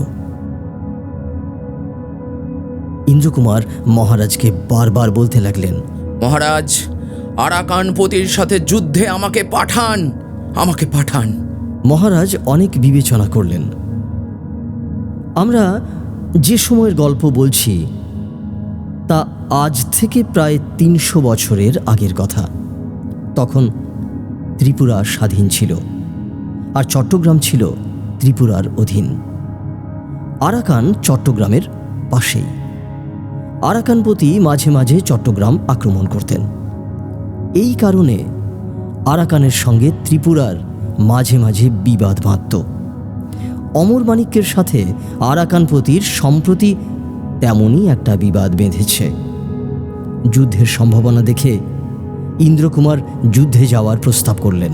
ইন্দ্রকুমার মহারাজকে বারবার বলতে লাগলেন, মহারাজ, আরাকানপতির সাথে যুদ্ধে আমাকে পাঠান, আমাকে পাঠান। মহারাজ অনেক বিবেচনা করলেন। আমরা যে সময়ের গল্প বলছি তা আজ থেকে প্রায় ৩০০ বছরের আগের কথা। তখন ত্রিপুরা স্বাধীন ছিল, আর চট্টগ্রাম ছিল ত্রিপুরার অধীন। আরাকান চট্টগ্রামের পাশেই। আরাকানপতি মাঝে মাঝে চট্টগ্রাম আক্রমণ করতেন। এই কারণে আরাকানের সঙ্গে ত্রিপুরার মাঝে মাঝে বিবাদ বাঁধত। অমর মাণিক্যের সাথে আরাকানপতির সম্প্রতি তেমনই একটা বিবাদ বেঁধেছে। যুদ্ধের সম্ভাবনা দেখে ইন্দ্রকুমার যুদ্ধে যাওয়ার প্রস্তাব করলেন।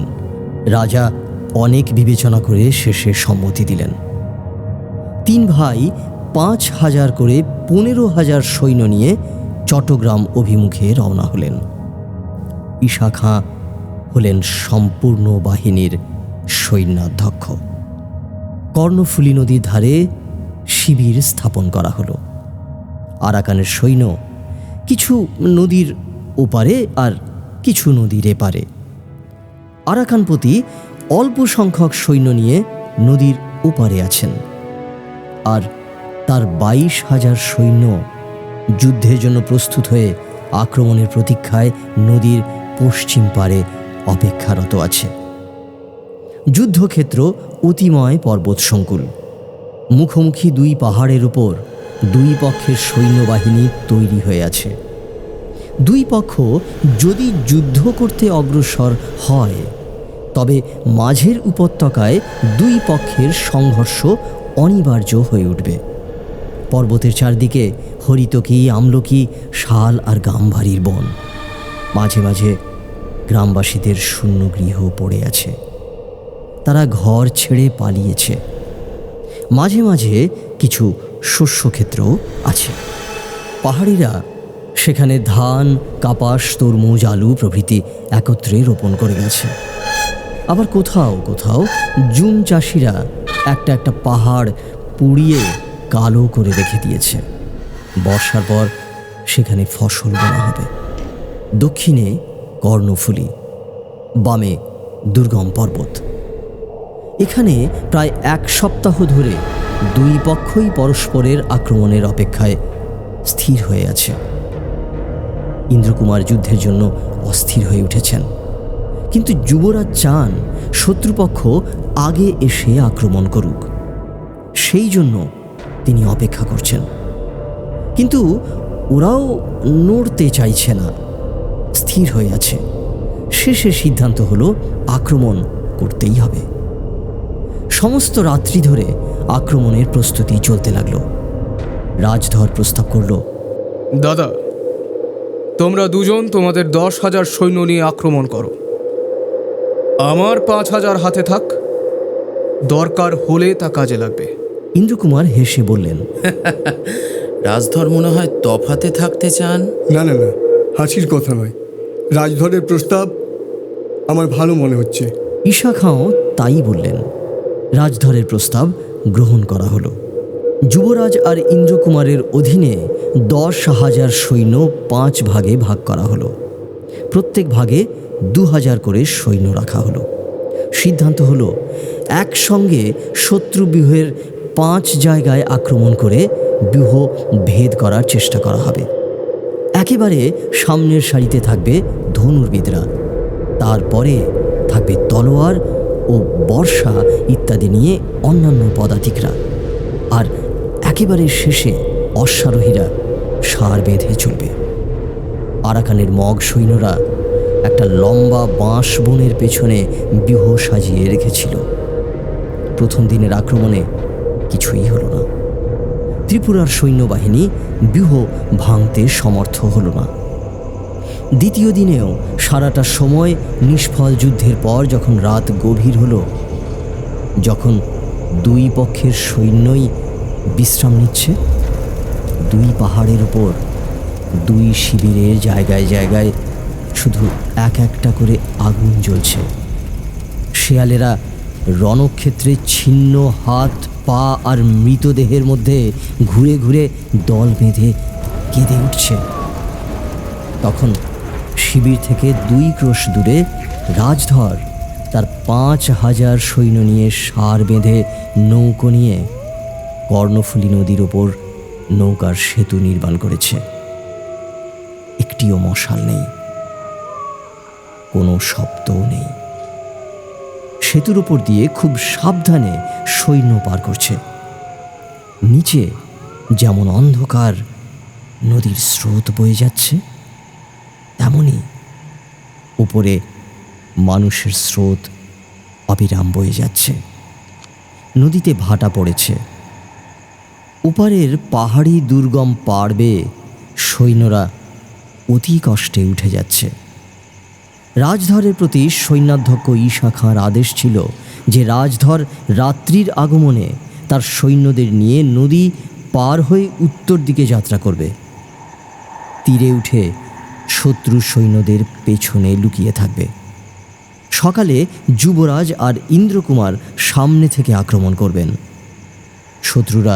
রাজা অনেক বিবেচনা করে শেষে সম্মতি দিলেন। 3 ভাই 5,000 করে 15,000 সৈন্য নিয়ে চট্টগ্রাম অভিমুখে রওনা হলেন। ঈশা খাঁ হলেন সম্পূর্ণ বাহিনীর সৈন্যাধ্যক্ষ। কর্ণফুলী নদীর ধারে শিবির স্থাপন করা হলো। আরাকানের সৈন্য কিছু নদীর ওপারে আর কিছু নদীর এপারে। আরাকানপতি অল্প সংখ্যক সৈন্য নিয়ে নদীর ওপারে আছেন, আর তার 22,000 সৈন্য যুদ্ধের জন্য প্রস্তুত হয়ে আক্রমণের প্রতীক্ষায় নদীর পশ্চিম পারে অপেক্ষারত আছে। যুদ্ধক্ষেত্র অতিময় পর্বত সংকুল। মুখোমুখি 2 পাহাড়ের উপর 2 পক্ষের সৈন্যবাহিনী তৈরি হয়ে আছে। 2 পক্ষ যদি যুদ্ধ করতে অগ্রসর হয় তবে মাঝের উপত্যকায় 2 পক্ষের সংঘর্ষ অনিবার্য হয়ে উঠবে। পর্বতের চারদিকে হরিতকি, আমলকি, শাল আর গাম্ভারির বন। মাঝে মাঝে গ্রামবাসীদের শূন্য গৃহ পড়ে আছে, তারা ঘর ছেড়ে পালিয়েছে। মাঝে মাঝে কিছু শস্যক্ষেত্রও আছে। পাহাড়িরা সেখানে ধান, কাপাস, তরমুজ, আলু প্রভৃতি একত্রে রোপণ করে গেছে। আবার কোথাও কোথাও জুম চাষিরা একটা একটা পাহাড় পুড়িয়ে কালো করে রেখে দিয়েছে। বর্ষার পর সেখানে ফসল বোনা হবে। দক্ষিণে কর্ণফুলী, বামে দুর্গম পর্বত। এখানে প্রায় 1 সপ্তাহ ধরে 2 পক্ষই পরস্পরের আক্রমণের অপেক্ষায় স্থির হয়ে আছে। ইন্দ্রকুমার যুদ্ধের জন্য অস্থির হয়ে উঠেছেন, কিন্তু যুবরাজ চান শত্রুপক্ষ আগে এসে আক্রমণ করুক। সেই জন্য তিনি অপেক্ষা করছেন, কিন্তু ওরাও নড়তে চাইছে না, স্থির হয়ে আছে। শেষে সিদ্ধান্ত হলো আক্রমণ করতেই হবে। সমস্ত রাত্রি ধরে আক্রমণের প্রস্তুতি চলতে লাগলো। রাজধর প্রস্তাব করল, দাদা, তোমরা দুজন তোমাদের 10,000 সৈন্য নিয়ে আক্রমণ করো, আমার 5,000 হাতে থাক, দরকার হলে তা কাজে লাগবে। ইন্দ্রকুমার হেসে বললেন, রাজধর মনে হয় তফাতে থাকতে চান। না না না, হাসির কথা নয়। রাজধরের প্রস্তাব আমার ভালো মনে হচ্ছে। ঈশা খাঁও তাই বললেন। রাজধরের প্রস্তাব গ্রহণ করা হলো। যুবরাজ আর ইন্দ্রকুমারের অধীনে 10,000 সৈন্য 5 ভাগে ভাগ করা হলো। প্রত্যেক ভাগে 2,000 করে সৈন্য রাখা হলো। সিদ্ধান্ত হলো একসঙ্গে শত্রু ব্যূহের 5 জায়গায় আক্রমণ করে ব্যূহ ভেদ করার চেষ্টা করা হবে। একেবারে সামনের সারিতে থাকবে ধনুর্বিদরা, তারপরে থাকবে তলোয়ার ও বর্ষা ইত্যাদি নিয়ে অন্যান্য পদাতিকরা, আর একেবারে শেষে অশ্বারোহীরা সার বেঁধে চলবে। আরাকানের মগ সৈন্যরা একটা লম্বা বাঁশ বনের পেছনে ব্যূহ সাজিয়ে রেখেছিল। প্রথম দিনের আক্রমণে কিছুই হলো না। ত্রিপুরার সৈন্যবাহিনী ব্যূহ ভাঙতে সমর্থ হলো না। দ্বিতীয় দিনেও সারাটা সময় নিষ্ফল যুদ্ধের পর যখন রাত গভীর হলো, যখন 2 পক্ষের সৈন্যই বিশ্রাম নিচ্ছে, 2 পাহাড়ের উপর 2 শিবিরের জায়গায় জায়গায় শুধু একটা করে আগুন জ্বলছে। শেয়ালেরা রণক্ষেত্রে ছিন্ন হাত, পা আর মৃতদেহের মধ্যে ঘুরে ঘুরে দল বেঁধে কেঁদে উঠছে। তখন শিবির থেকে 2 ক্রোশ দূরে রাজধর তার 5,000 সৈন্য নিয়ে সার বেঁধে নৌকো নিয়ে কর্ণফুলী নদীর ওপর নৌকার সেতু নির্মাণ করেছে। একটিও মশাল নেই, কোনো শব্দও নেই। সেতুর উপর দিয়ে খুব সাবধানে সৈন্য পার করছে। নিচে যেমন অন্ধকার, নদীর স্রোত বয়ে যাচ্ছে, তেমনি উপরে মানুষের স্রোত অবিরাম বয়ে যাচ্ছে। নদীতে ভাটা পড়েছে। ওপারের পাহাড়ি দুর্গম পাড় বেয়ে সৈন্যরা অতি কষ্টে উঠে যাচ্ছে। রাজধরের প্রতি সৈন্যাধ্যক্ষ ঈশা খাঁর আদেশ ছিল যে রাজধর রাত্রির আগমনে তার সৈন্যদের নিয়ে নদী পার হয়ে উত্তর দিকে যাত্রা করবে। তীরে উঠে শত্রু সৈন্যদের পেছনে লুকিয়ে থাকবে। সকালে যুবরাজ আর ইন্দ্রকুমার সামনে থেকে আক্রমণ করবেন। শত্রুরা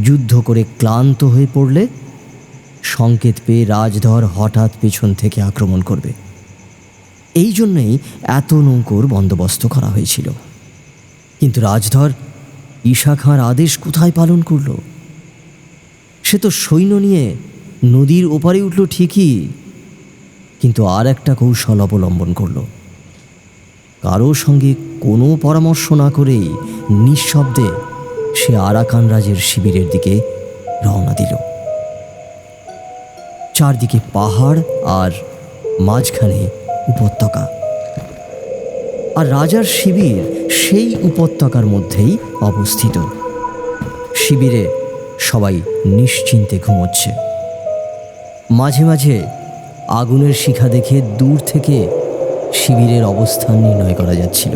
যুদ্ধ করে ক্লান্ত হয়ে পড়লে সংকেত পেয়ে রাজধর হঠাৎ পেছন থেকে আক্রমণ করবে। এই জন্যই এত নৌকোর বন্দোবস্ত করা হয়েছিল। কিন্তু রাজধর ঈশা খাঁর আদেশ কোথায় পালন করল? সে তো সৈন্য নিয়ে নদীর ওপারে উঠল ঠিকই, কিন্তু আর একটা কৌশল অবলম্বন করল। কারো সঙ্গে কোনো পরামর্শ না করেই নিঃশব্দে সে আরাকান রাজের শিবিরের দিকে রওনা দিল। চারদিকে পাহাড় আর মাঝখানে উপত্যকা, আর রাজার শিবির সেই উপত্যকার মধ্যেই অবস্থিত। শিবিরে সবাই নিশ্চিন্তে ঘুমোচ্ছে। মাঝে মাঝে আগুনের শিখা দেখে দূর থেকে শিবিরের অবস্থান নির্ণয় করা যাচ্ছিল।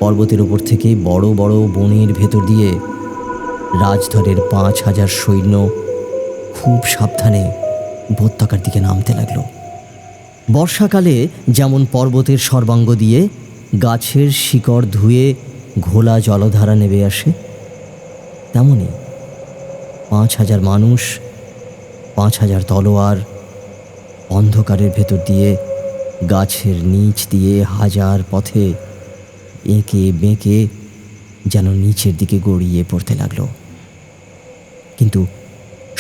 পর্বতের ওপর থেকে বড় বড় বনের ভেতর দিয়ে রাজধরের 5,000 সৈন্য খুব সাবধানে উপত্যকার দিকে নামতে লাগলো। বর্ষাকালে যেমন পর্বতের সর্বাঙ্গ দিয়ে গাছের শিকড় ধুয়ে ঘোলা জলধারা নেমে আসে, তেমনি 5,000 মানুষ, 5,000 তলোয়ার অন্ধকারের ভেতর দিয়ে গাছের নিচ দিয়ে হাজার পথে এঁকে বেঁকে যেন নিচের দিকে গড়িয়ে পড়তে লাগলো। কিন্তু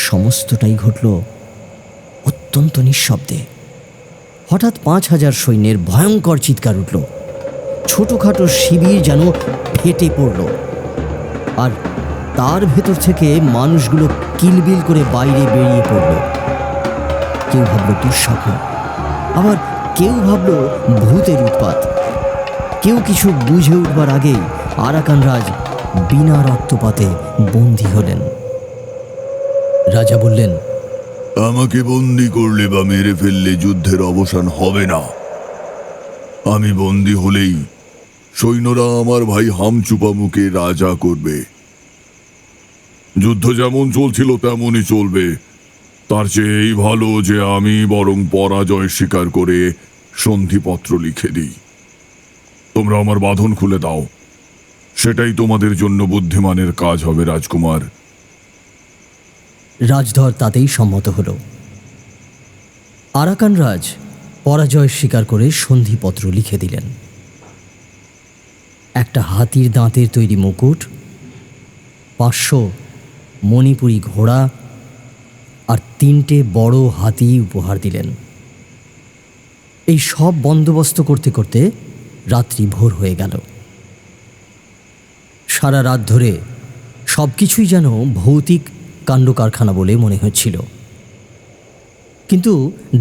সমস্তটাই ঘটল অত্যন্ত নিঃশব্দে। হঠাৎ 5,000 সৈন্যের ভয়ঙ্কর চিৎকার উঠল। ছোটোখাটো শিবির যেন ফেটে পড়ল, আর তার ভেতর থেকে মানুষগুলো কিলবিল করে বাইরে বেরিয়ে পড়ল। কেউ ভাবল দুঃস্বপ্ন, আবার কেউ ভাবল ভূতের উৎপাত। কেউ কিছু বুঝে উঠবার আগেই আরাকান রাজ বিনা রক্তপাতে বন্দী হলেন। রাজা বললেন, আমাকে বন্দি করলে বা মেরে ফেললে যুদ্ধের অবসান হবে না। আমি বন্দি হলেই সৈন্যরা আমার ভাই হামচুপামুকে রাজা করবে। যুদ্ধ যেমন চলছিল তেমনই চলবে। তার চেয়ে এই ভালো যে আমি বরং পরাজয় স্বীকার করে সন্ধিপত্র লিখে দিই। তোমরা আমার বাঁধন খুলে দাও, সেটাই তোমাদের জন্য বুদ্ধিমানের কাজ হবে রাজকুমার। রাজধর তাতেই সম্মত হল। আরাকান রাজ পরাজয় স্বীকার করে সন্ধিপত্র লিখে দিলেন। একটা হাতির দাঁতের তৈরি মুকুট, 500 মণিপুরী ঘোড়া আর 3টে বড় হাতি উপহার দিলেন। এই সব বন্দোবস্ত করতে করতে রাত্রি ভোর হয়ে গেল। সারা রাত ধরে সব কিছুই যেন ভৌতিক কাণ্ডকারখানা বলে মনে হচ্ছিল। কিন্তু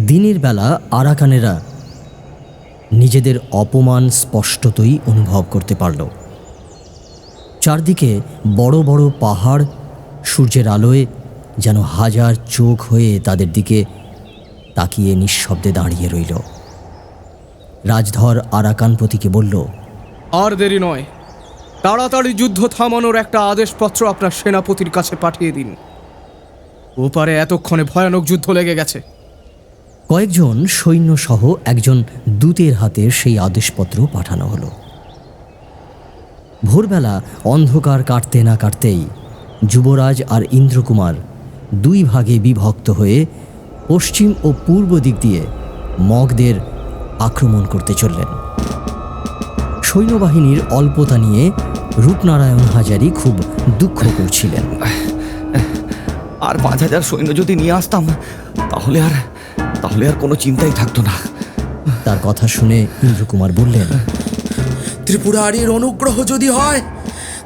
দিনের বেলা আরাকানেরা নিজেদের অপমান স্পষ্টতই অনুভব করতে পারল। চারদিকে বড় বড় পাহাড় সূর্যের আলোয় যেন হাজার চোখ হয়ে তাদের দিকে তাকিয়ে নিঃশব্দে দাঁড়িয়ে রইল। রাজধর আরাকানপতিকে বলল, আর দেরি নয়, তাড়াতাড়ি যুদ্ধ থামানোর একটা আদেশপত্র আপনার সেনাপতির কাছে পাঠিয়ে দিন। ওপারে এতক্ষণে ভয়ানক যুদ্ধ লেগে গেছে। কয়েকজন সৈন্যসহ একজন দূতের হাতে সেই আদেশপত্র পাঠানো হলো। ভোরবেলা অন্ধকার কাটতে না কাটতেই যুবরাজ আর ইন্দ্রকুমার 2 ভাগে বিভক্ত হয়ে পশ্চিম ও পূর্ব দিক দিয়ে মগধের আক্রমণ করতে চললেন। সৈন্যবাহিনীর অল্পতা নিয়ে রূপনারায়ণ হাজারি খুব দুঃখ করছিলেন। আর 5,000 সৈন্য যদি নিয়ে আসতাম তাহলে আর কোনো চিন্তাই থাকতো না। তার কথা শুনে ইন্দ্রকুমার বললেন, ত্রিপুরারির অনুগ্রহ যদি হয়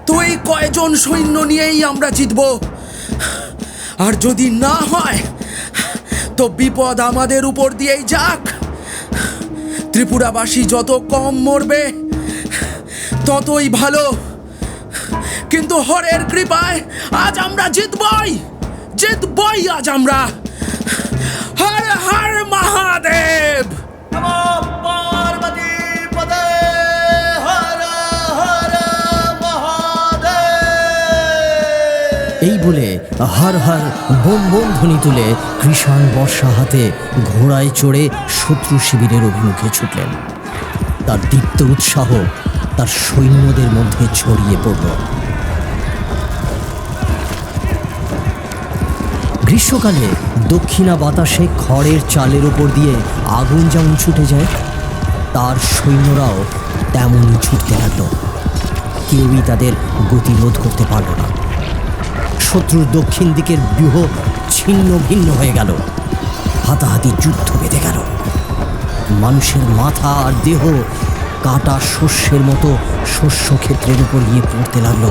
তো এই কয়জন সৈন্য নিয়েই আমরা জিতব। আর যদি না হয় তো বিপদ আমাদের উপর দিয়েই যাক। ত্রিপুরাবাসী যত কম মরবে ততই ভালো, কিন্তু হরের কৃপায় আজ আমরা জিতবই আজ আমরা। হর হর মহাদেব। এই বলে হর হর বোম বোম ধ্বনি তুলে কৃষাণ বর্ষা হাতে ঘোড়ায় চড়ে শত্রু শিবিরের অভিমুখে ছুটলেন। তার দীপ্ত উৎসাহ তার সৈন্যদের মধ্যে ছড়িয়ে পড়ল। গ্রীষ্মকালে দক্ষিণা বাতাসে খড়ের চালের ওপর দিয়ে আগুন যেমন ছুটে যায়, তার সৈন্যরাও তেমনই ছুটতে লাগল। কেউই তাদের গতিরোধ করতে পারল না। শত্রুর দক্ষিণ দিকের ব্যূহ ছিন্ন ভিন্ন হয়ে গেল। হাতাহাতি যুদ্ধ বেঁধে গেল। মানুষের মাথা আর দেহ কাটা শস্যের মতো শস্য ক্ষেত্রের উপর গিয়ে পড়তে লাগলো।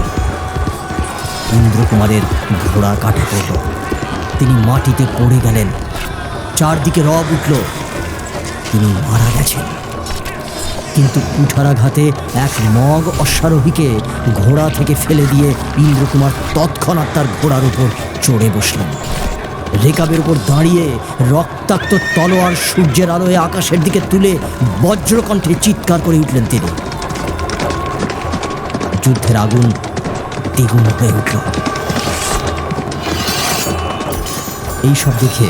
ইন্দ্রকুমারের ঘোড়া কাটা পড়ল। তিনি মাটিতে পড়ে গেলেন। চারদিকে রব উঠল, তিনি মারা গেছেন। কিন্তু কুঠারাঘাতে এক মগ অশ্বারোহীকে ঘোড়া থেকে ফেলে দিয়ে ইন্দ্রকুমার তৎক্ষণাৎ তার ঘোড়ার উপর চড়ে বসলেন। রেকাবের উপর দাঁড়িয়ে রক্তাক্ত তলোয়ার সূর্যের আলোয় আকাশের দিকে তুলে বজ্রকণ্ঠে চিৎকার করে উঠলেন তিনি। যুদ্ধের আগুন দ্বিগুণ হয়ে উঠল। এইসব দেখে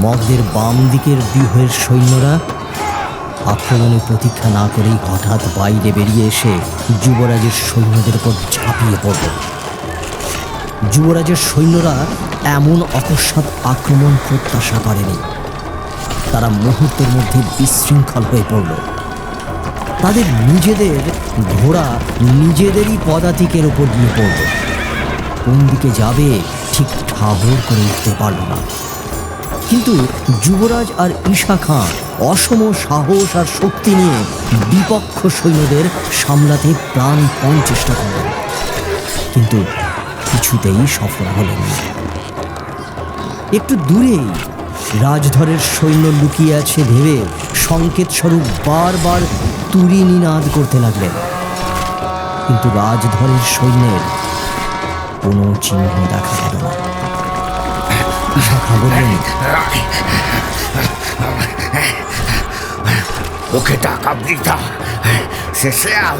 মগদের বাম দিকের ব্যূহের সৈন্যরা আক্রমণে প্রতীক্ষা না করেই হঠাৎ বাইরে বেরিয়ে এসে যুবরাজের সৈন্যদের উপর ঝাঁপিয়ে পড়ল। যুবরাজের সৈন্যরা এমন অকস্মাৎ আক্রমণ প্রত্যাশা করেনি। তারা মুহূর্তের মধ্যে বিশৃঙ্খল হয়ে পড়ল। তাদের নিজেদের ঘোড়া নিজেদেরই পদাতিকের ওপর দিয়ে পড়ল। কোন দিকে যাবে ঠিক ঠাহর করে উঠতে পারল না। কিন্তু যুবরাজ আর ঈশা খাঁ অসম সাহস আর শক্তি নিয়ে বিপক্ষ সৈন্যদের সামলাতে প্রাণপণ চেষ্টা করলেন, কিন্তু কিছুতেই সফল হলেন না। একটু দূরেই রাজধরের সৈন্য লুকিয়ে আছে ভেবে সংকেত স্বরূপ বারবার তুরি নিনাদ করতে লাগলেন, কিন্তু রাজধরের সৈন্যের কোনো চিহ্ন দেখা গেল না। ঈশা খাঁ বললেন, ওকে টাকা বৃথা, সে শেয়াল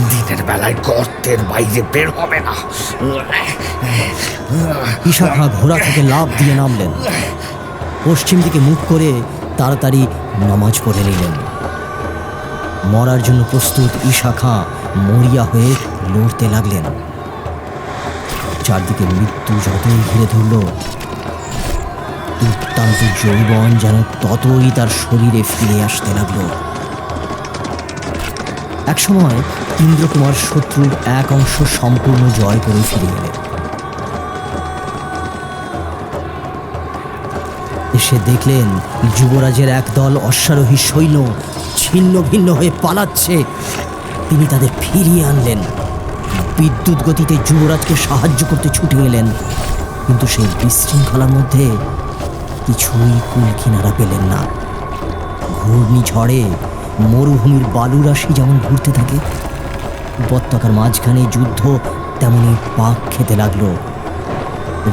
দিনের বেলায় গর্তের বাইরে বের হবে না। ঈশা খাঁ ঘোড়া থেকে লাফ দিয়ে নামলেন। পশ্চিম দিকে মুখ করে তাড়াতাড়ি নামাজ পড়ে নিলেন। মরার জন্য প্রস্তুত ঈশা খাঁ মরিয়া হয়ে লড়তে লাগলেন। চারদিকে মৃত্যু যতই ঘিরে ধরল, দুর্দান্ত যৌবন যেন ততই তার শরীরে ফিরে আসতে লাগলো। একসময় ইন্দ্রকুমার শত্রুর এক অংশ সম্পূর্ণ জয় করে ফিরে এলেন। এসে দেখলেন যুবরাজের একদল অশ্বারোহী সৈন্য ছিন্ন ভিন্ন হয়ে পালাচ্ছে। তিনি তাদের ফিরিয়ে আনলেন। বিদ্যুৎ গতিতে যুবরাজকে সাহায্য করতে ছুটে এলেন, কিন্তু সেই বিশৃঙ্খলার মধ্যে কিছুই কুল কিনারা পেলেন না। ঘূর্ণিঝড়ে মরুভূমির বালুরাশি যেমন ঘুরতে থাকে, উপত্যকার মাঝখানে যুদ্ধ তেমনি পাক খেতে লাগলো।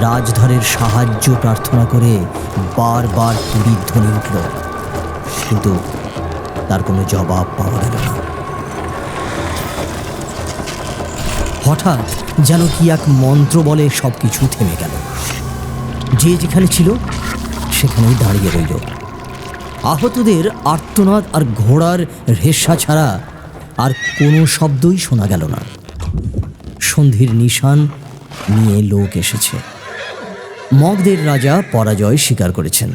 রাজধরের সাহায্য প্রার্থনা করে বারবার তুরির ধ্বনি উঠল, কিন্তু তার কোনো জবাব পাওয়া গেল না। হঠাৎ যেন কি এক মন্ত্র বলে সব কিছু থেমে গেল। যে যেখানে ছিল সেখানেই দাঁড়িয়ে রইল। আহতদের আর্তনাদ আর ঘোড়ার রেশা ছাড়া আর কোনো শব্দই শোনা গেল না। সন্ধির নিশান নিয়ে লোক এসেছে। মগধের রাজা পরাজয় স্বীকার করেছেন।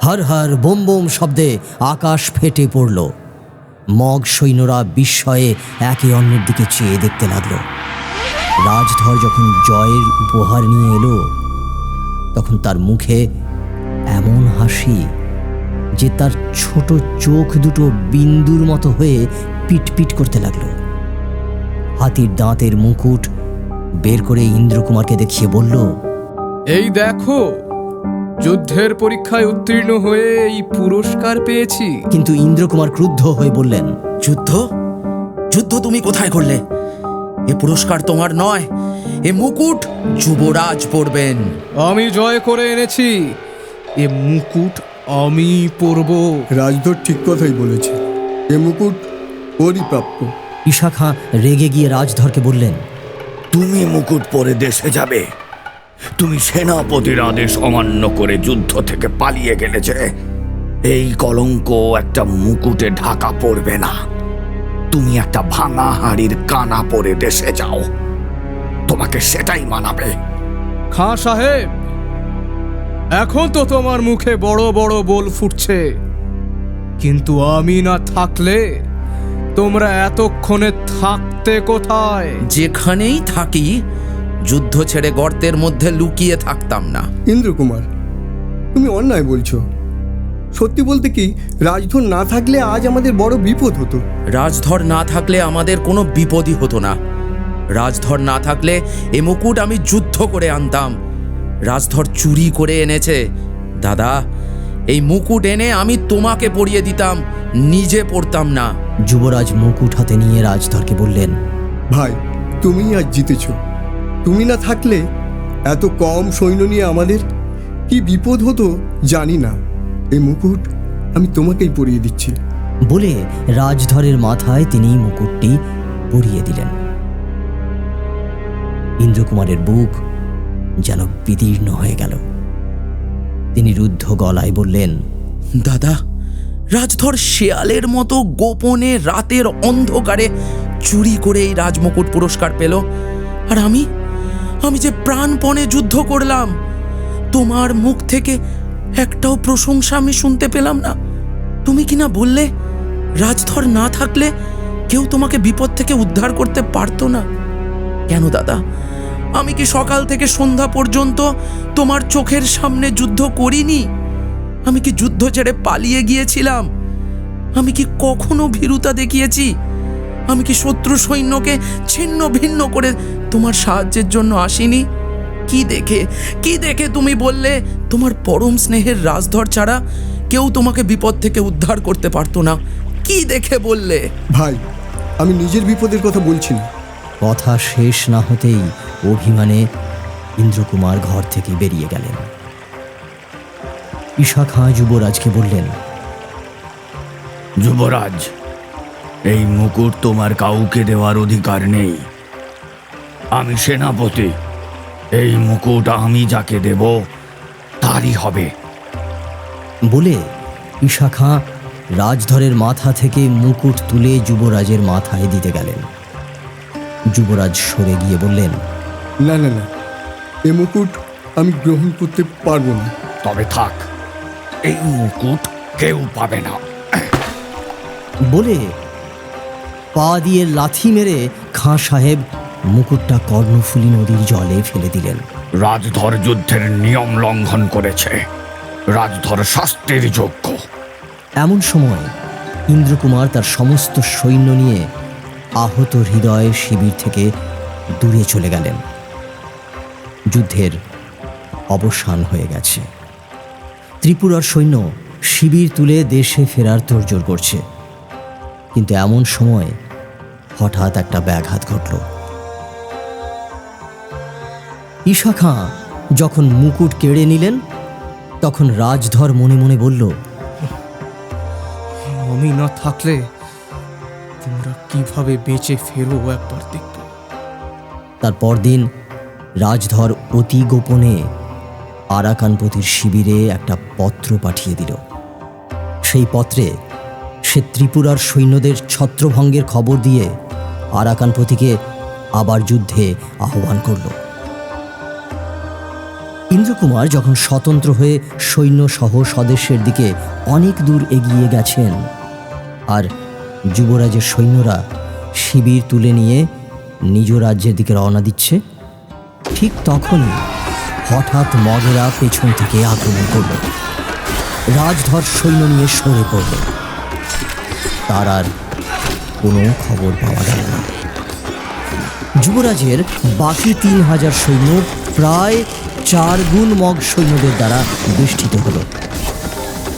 হর হর বোম বোম শব্দে আকাশ ফেটে পড়ল। মগ সৈন্যরা বিস্ময়ে একে অন্যের দিকে চেয়ে দেখতে লাগলো। রাজধর যখন জয়ের উপহার নিয়ে এলো, তখন তার মুখে এমন হাসি যে তার ছোট চোখ দুটো বিন্দুর মতো হয়ে পিটপিট করতে লাগলো। হাতির দাঁতের মুকুট বের করে ইন্দ্রকুমারকে দেখিয়ে বলল, এই দেখো, যুদ্ধের পরীক্ষায় উত্তীর্ণ হয়ে এই পুরস্কার পেয়েছি। কিন্তু ইন্দ্রকুমার ক্রুদ্ধ হয়ে বললেন, যুদ্ধ? যুদ্ধ তুমি কোথায় করলে? এ পুরস্কার তোমার নয়, এ মুকুট যুবরাজ পরবেন। আমি জয় করে এনেছি, এ মুকুট আমি পরব। রাজধর ঠিক কথাই বলেছে, এ মুকুট ওরই প্রাপ্য। ঈশা খাঁ রেগে গিয়ে রাজধরকে বললেন, তুমি মুকুট পরে দেশে যাবে? তুমি সেনাপতির আদেশ অমান্য করে যুদ্ধ থেকে পালিয়ে গেলে যে, এই কলঙ্ক একটা মুকুটে ঢাকা পড়বে না। তুমি একটা ভাঙা হাড়ির কানা পরে দেশে যাও, তোমাকে সেটাই মানাবে। খাঁ সাহেব, এখন তো তোমার মুখে বড় বড় বল ফুটছে, কিন্তু আমি না থাকলে তোমরা এতক্ষণে থাকতে কোথায়? যেখানেই থাকি, যুদ্ধ ছেড়ে গর্তের মধ্যে লুকিয়ে থাকতাম না। ইন্দ্রকুমার, তুমি অন্যায় বলছো। সত্যি বলতে কি, রাজধর না থাকলে আজ আমাদের বড় বিপদ হতো। রাজধর না থাকলে আমাদের কোনো বিপদই হতো না। রাজধর না থাকলে এ মুকুট আমি যুদ্ধ করে আনতাম। রাজধর চুরি করে এনেছে। দাদা, এই মুকুট এনে আমি তোমাকে পরিয়ে দিতাম, নিজে পরতাম না। যুবরাজ মুকুট হাতে নিয়ে রাজধরকে বললেন, ভাই, তুমি আজ জিতেছ। তুমি না থাকলে এত কম সৈন্য নিয়ে আমাদের কি বিপদ হতো জানি না। এই মুকুট আমি তোমাকেই পরিয়ে দিচ্ছি। বলে রাজধরের মাথায় তিনি মুকুটটি পরিয়ে দিলেন। ইন্দ্রকুমারের বুক যেন বিদীর্ণ হয়ে গেল। তিনি রুদ্ধ গলায় বললেন, দাদা, রাজধর শেয়ালের মতো গোপনে রাতের অন্ধকারে চুরি করে এই রাজমুকুট পুরস্কার পেল, আর আমি যে প্রাণপণে যুদ্ধ করলাম, তোমার মুখ থেকে একটাও প্রশংসা আমি শুনতে পেলাম না। তুমি কি না বললে রাজধর না থাকলে কেউ তোমাকে বিপদ থেকে উদ্ধার করতে পারতো না? কেন দাদা, আমি কি সকাল থেকে সন্ধ্যা পর্যন্ত তোমার চোখের সামনে যুদ্ধ করিনি? আমি কি যুদ্ধ ছেড়ে পালিয়ে গিয়েছিলাম? আমি কি কখনো ভীরুতা দেখিয়েছি? আমি কি শত্রু সৈন্যকে ছিন্ন ভিন্ন করে তোমার সাহায্যের জন্য আসিনি? কি দেখে তুমি বললে তোমার পরম স্নেহের রাজধর ছাড়া কেউ তোমাকে বিপদ থেকে উদ্ধার করতে পারতো না? কি দেখে বললে? ভাই, আমি নিজের বিপদের কথা বলছি না। কথা শেষ না হতেই অভিমানে ইন্দ্রকুমার ঘর থেকে বেরিয়ে গেলেন। ঈশা খাঁ যুবরাজকে বললেন, যুবরাজ, এই মুকুট তোমার কাউকে দেওয়ার অধিকার নেই। আমি সেনাপতি, এই মুকুট আমি যাকে দেব তারই হবে। বলে ঈশা খাঁ রাজধরের মাথা থেকে মুকুট তুলে যুবরাজের মাথায় দিতে গেলেন। যুবরাজ সরে গিয়ে বললেন, না না না, এ মুকুট আমি গ্রহণ করতে পারবো না। তবে থাক, এই মুকুট কেউ পাবে না। বলে পা দিয়ে লাথি মেরে খাঁ সাহেব মুকুটটা কর্ণফুলী নদীর জলে ফেলে দিলেন। রাজধর যুদ্ধের নিয়ম লঙ্ঘন করেছে, রাজধর শাস্তির যোগ্য। এমন সময় ইন্দ্রকুমার তার সমস্ত সৈন্য নিয়ে আহত হৃদয় শিবির থেকে দূরে চলে গেলেন। যুদ্ধের অবসান হয়ে গেছে। ত্রিপুরার সৈন্য শিবির তুলে দেশে ফেরার তোড়জোড় করছে। কিন্তু এমন সময় হঠাৎ একটা ব্যাঘাত ঘটল। ঈশা খাঁ যখন মুকুট কেড়ে নিলেন, তখন রাজধর মনে মনে বলল, আমি না থাকলে তোমরা কিভাবে বেঁচে ফেরো একবার দেখব। তার পরদিন রাজধর অতি গোপনে আরাকানপতির শিবিরে একটা পত্র পাঠিয়ে দিল। সেই পত্রে সে ত্রিপুরার সৈন্যদের ছত্রভঙ্গের খবর দিয়ে আরাকানপতিকে আবার যুদ্ধে আহ্বান করল। ইন্দ্রকুমার যখন স্বতন্ত্র হয়ে সৈন্যসহ স্বদেশের দিকে অনেক দূর এগিয়ে গেছেন, আর যুবরাজের সৈন্যরা শিবির তুলে নিয়ে নিজ রাজ্যের দিকে রওনা দিচ্ছে, ঠিক তখনই হঠাৎ মগেরা পেছন থেকে আক্রমণ করল। রাজধর সৈন্য নিয়ে সরে পড়ল। তার আর কোনো খবর পাওয়া গেল না। যুবরাজের বাকি 3000 সৈন্য প্রায় 4 গুণ মগ সৈন্যদের দ্বারা বেষ্টিত হল।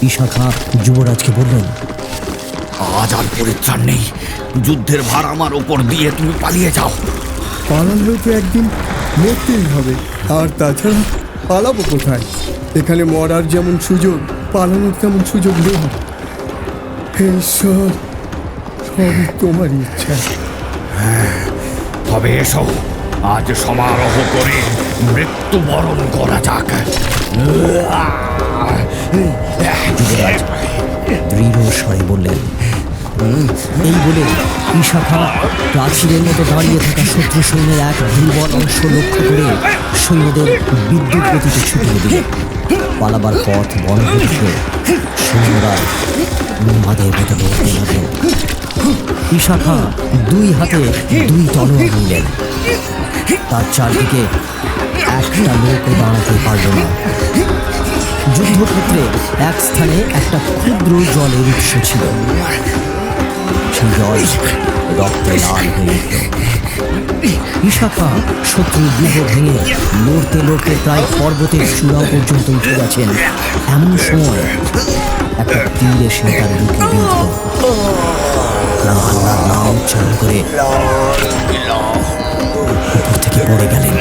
ঈশা খাঁ যুবরাজকে বললেন, আজ আর পরিত্রাণ নেই, যুদ্ধের ভার আমার ওপর দিয়ে তুমি পালিয়ে যাও। পালালেও তো একদিন মরতেই হবে, আর তাছাড়া পালাবো কোথায়? এখানে মরার যেমন সুযোগ, পালানোর তেমন সুযোগ নেই। হে ঈশ্বর, সবই তোমার ইচ্ছা। তবে এসো, আজ সমারোহ করে মৃত্যুবরণ করা যাক। যুবরাজ দৃঢ় স্বরে বললেন। এই বলে ঈশা খাঁ প্রাচীরের মতো দাঁড়িয়ে থাকা শত্রু সৈন্যের এক দুর্বল অংশ লক্ষ্য করে সৈন্যদের বিদ্যুৎ গতিতে ছুটিয়ে দিল। পালাবার পথ বন্ধ রেখে সৈন্যরা উন্মাদের মতো লড়তে লাগল। ঈশা খাঁ 2 হাতে 2 তলোয়ার নিলেন। তার চারদিকে একটা লোকও দাঁড়াতে পারল না। যুদ্ধক্ষেত্রে এক স্থানে একটা ক্ষুদ্র জলের উৎস ছিল। সেই জল রক্তে লাল হয়ে উঠল। ঈশা খাঁ শত্রুর ব্যূহ ভেঙে লড়তে লড়তে প্রায় পর্বতের চূড়া পর্যন্ত উঠে গেছেন। এমন সময় একটা তীর এসে তার বুকে বিঁধল। আল্লাহর নাম উচ্চারণ করে উপর থেকে পড়ে গেলেন।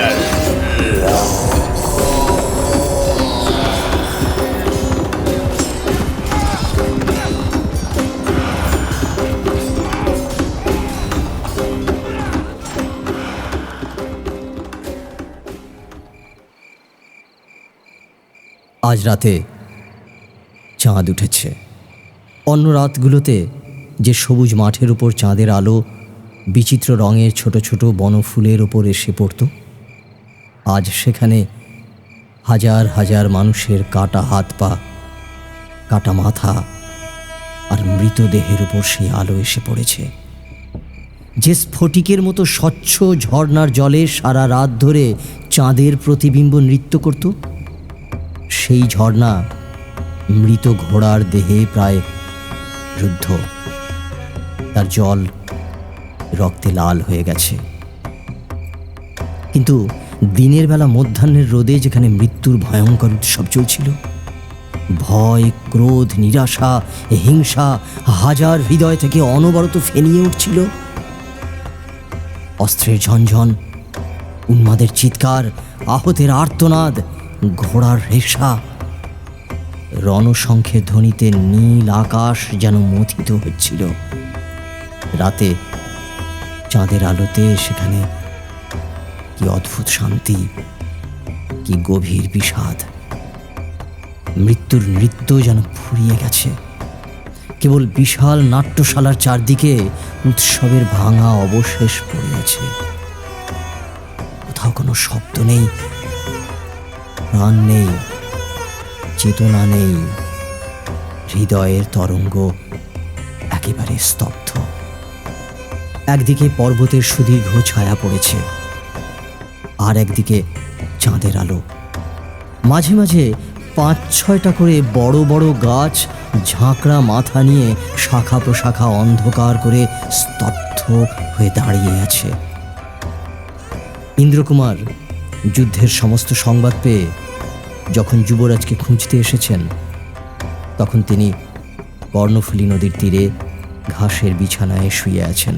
আজ রাতে চাঁদ উঠেছে। অন্য রাতগুলোতে যে সবুজ মাঠের উপর চাঁদের আলো বিচিত্র রঙের ছোট ছোট বনফুলের ওপর এসে পড়ত, আজ সেখানে হাজার হাজার মানুষের কাটা হাত পা, কাটা মাথা আর মৃতদেহের উপর সেই আলো এসে পড়েছে। যে স্ফটিকের মতো স্বচ্ছ ঝর্ণার জলে সারা রাত ধরে চাঁদের প্রতিবিম্ব নৃত্য করত, সেই ঝর্ণা মৃত ঘোড়ার দেহে প্রায় রুদ্ধ। তার জল রক্তে লাল হয়ে গেছে। কিন্তু দিনের বেলা মধ্যাহ্নের রোদে যেখানে মৃত্যুর ভয়ঙ্কর উৎসব চলছিল, ভয়, ক্রোধ, নিরাশা, হিংসা হাজার হৃদয় থেকে অনবরত ফেনিয়ে উঠছিল। অস্ত্রের ঝনঝন, উন্মাদের চিৎকার, আহতের আর্তনাদ, ঘোড়ার রেশা, রণশঙ্খের ধ্বনিতে নীল আকাশ যেন মথিত হচ্ছিল। রাতে চাঁদের আলোতে সেখানে কি অদ্ভুত শান্তি, কি গভীর বিষাদ। মৃত্যুর নৃত্য যেন ফুরিয়ে গেছে। কেবল বিশাল নাট্যশালার চারদিকে উৎসবের ভাঙা অবশেষ পড়ে আছে। কোথাও কোনো শব্দ নেই, প্রাণ নেই, চেতনা নেই। হৃদয়ের তরঙ্গ একেবারে স্তব্ধ। একদিকে পর্বতের সুদীর্ঘ ছায়া পড়েছে, আর একদিকে চাঁদের আলো। মাঝে মাঝে 5-6টা করে বড় বড় গাছ ঝাঁকড়া মাথা নিয়ে শাখা প্রশাখা অন্ধকার করে স্তব্ধ হয়ে দাঁড়িয়ে আছে। ইন্দ্রকুমার যুদ্ধের সমস্ত সংবাদ পেয়ে যখন যুবরাজকে খুঁজতে এসেছেন, তখন তিনি কর্ণফুলী নদীর তীরে ঘাসের বিছানায় শুয়ে আছেন।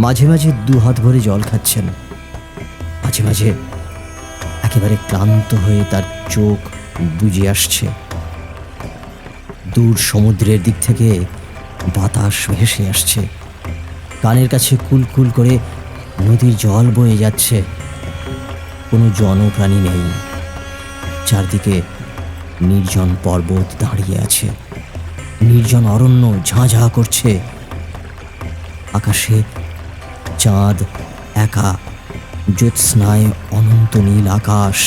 মাঝে মাঝে 2 হাত ভরে জল খাচ্ছেন। মাঝে মাঝে একেবারে ক্লান্ত হয়ে তার চোখ বুজে আসছে। দূর সমুদ্রের দিক থেকে বাতাস ভেসে আসছে। কানের কাছে কুলকুল করে নদীর জল বয়ে যাচ্ছে। কোনো জনপ্রাণী নেই। চারদিকে নির্জন পর্বত দাঁড়িয়ে আছে। নির্জন অরণ্য ঝাঁ ঝাঁ করছে। আকাশে চাঁদ একা, জ্যোৎস্নায় অনন্ত নীল আকাশ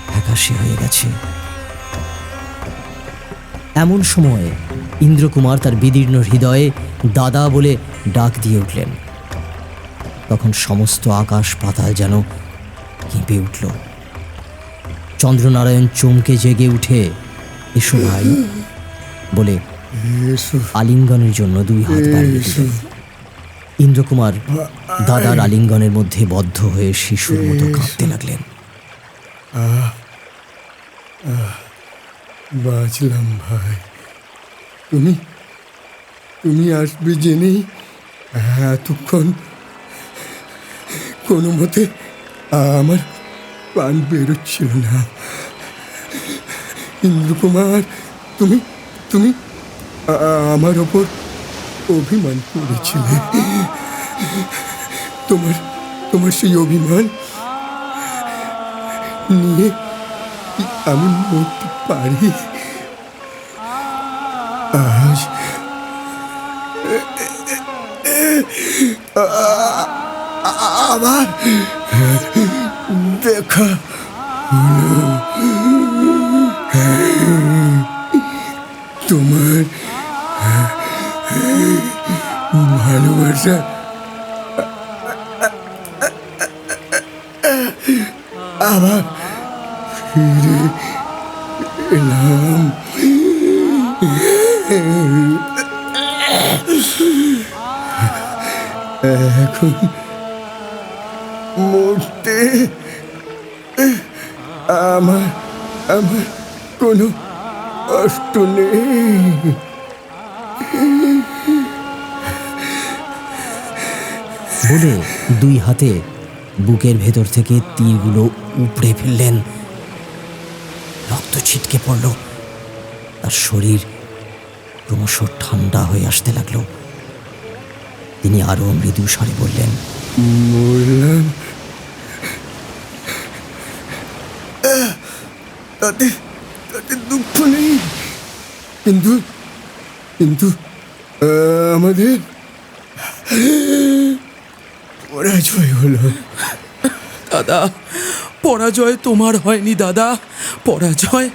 ফ্যাকাশে হয়ে গেছে। এমন সময় ইন্দ্রকুমার তার বিদীর্ণ হৃদয়ে দাদা বলে ডাক দিয়ে উঠলেন। তখন সমস্ত আকাশ পাতাল যেন কেঁপে উঠল। চন্দ্রনারায়ণ চমকে জেগে উঠে এসো ভাই বলে এসো আলিঙ্গনের জন্য দুই হাত বাড়িয়ে দিলেন। ইন্দ্রকুমার দাদার আলিঙ্গনের মধ্যে বদ্ধ হয়ে শিশুর মতো কাঁদতে লাগলেন। বাঁচলাম ভাই। তুমি তুমি আসবে জেনেই এতক্ষণ কোনো মতে আমার প্রাণ বেরোচ্ছিল না। ইন্দ্রকুমার, তুমি তুমি আমার ওপর অভিমান করেছিলে। তোমার সেই অভিমান নিয়ে আমি মরতে পারি। আজ আবার দেখা হলো। তোমার ভালোবাসা আবার ফিরে এলাম। এখন মরতে আমার কোনো কষ্ট নেই। বলে দুই হাতে বুকের ভেতর থেকে তীরগুলো উপড়ে ফেললেন। রক্ত ছিটকে পড়ল। তার শরীর ক্রমশ ঠান্ডা হয়ে আসতে লাগলো। তিনি আরো মৃদু স্বরে বললেন, মরলাম তাতে দুঃখ নেই, কিন্তু কিন্তু আমাদের পরাজয় হলো। দাদা, পরাজয় তোমার হয়নি দাদা, পরাজয়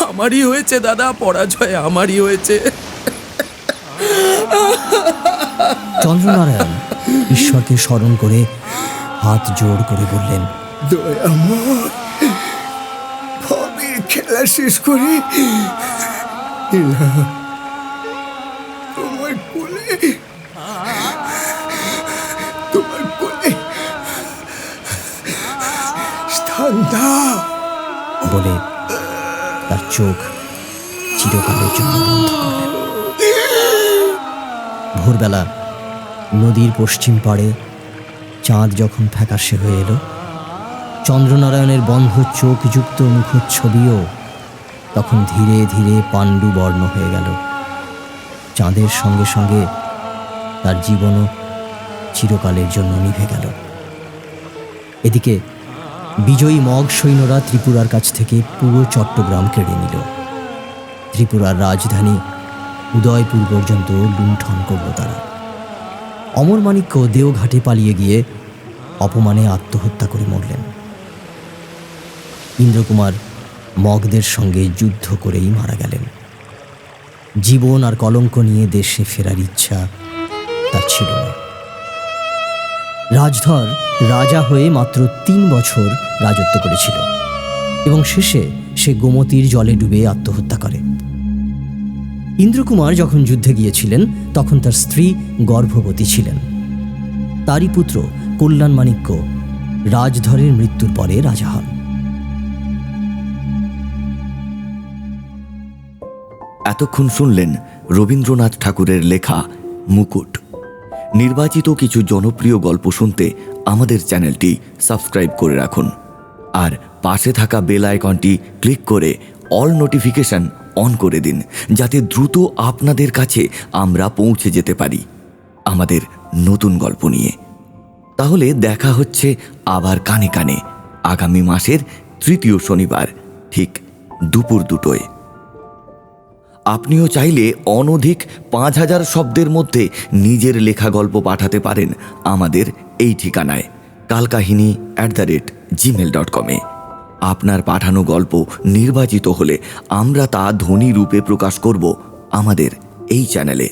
আমারই হয়েছে দাদা, পরাজয় আমারই হয়েছে। চন্দ্রনারায়ণ ঈশ্বরকে স্মরণ করে হাত জোড় করে বললেন, দয়াময়, ভবের খেলা শেষ করে এলাম তোমার কোলে। তোমার কোলে স্থান দাও। বলে তার চোখ চিরকালের জন্য বন্ধ করলেন। ভোরবেলা নদীর পশ্চিম পাড়ে চাঁদ যখন ফ্যাকাশে হয়ে এলো, চন্দ্রনারায়ণের বন্ধ চোখযুক্ত মুখচ্ছবিও তখন ধীরে ধীরে পাণ্ডু বর্ণ হয়ে গেল। চাঁদের সঙ্গে সঙ্গে তার জীবনও চিরকালের জন্য নিভে গেল। এদিকে বিজয়ী মগ সৈন্যরা ত্রিপুরার কাছ থেকে পুরো চট্টগ্রাম কেড়ে নিল। ত্রিপুরার রাজধানী উদয়পুর পর্যন্ত লুণ্ঠন করল তারা। অমরমাণিক্য দেওঘাটে পালিয়ে গিয়ে অপমানে আত্মহত্যা করে মরলেন। ইন্দ্রকুমার মগদের সঙ্গে যুদ্ধ করেই মারা গেলেন। জীবন আর কলঙ্ক নিয়ে দেশে ফেরার ইচ্ছা তার ছিল না। রাজধর রাজা হয়ে মাত্র 3 বছর রাজত্ব করেছিল এবং শেষে সে গোমতীর জলে ডুবে আত্মহত্যা করে। ইন্দ্রকুমার যখন যুদ্ধে গিয়েছিলেন তখন তার স্ত্রী গর্ভবতী ছিলেন। তারই পুত্র কল্যাণমাণিক্য রাজধরের মৃত্যুর পরে রাজা হন। এতক্ষণ শুনলেন রবীন্দ্রনাথ ঠাকুরের লেখা মুকুট। নির্বাচিত কিছু জনপ্রিয় গল্প শুনতে আমাদের চ্যানেলটি সাবস্ক্রাইব করে রাখুন আর পাশে থাকা বেল আইকনটি ক্লিক করে অল নোটিফিকেশন অন করে দিন, যাতে দ্রুত আপনাদের কাছে আমরা পৌঁছে যেতে পারি আমাদের নতুন গল্প নিয়ে। তাহলে দেখা হচ্ছে আবার কানে কানে আগামী মাসের 3য় শনিবার ঠিক দুপুর 2টায়। আপনিও চাইলে অনধিক 5000 শব্দের মধ্যে নিজের লেখা গল্প পাঠাতে পারেন আমাদের এই ঠিকানায় kalkahini@gmail.com-এ। আপনার পাঠানো গল্প নির্বাচিত হলে আমরা তা ধ্বনি রূপে প্রকাশ করব আমাদের এই চ্যানেলে।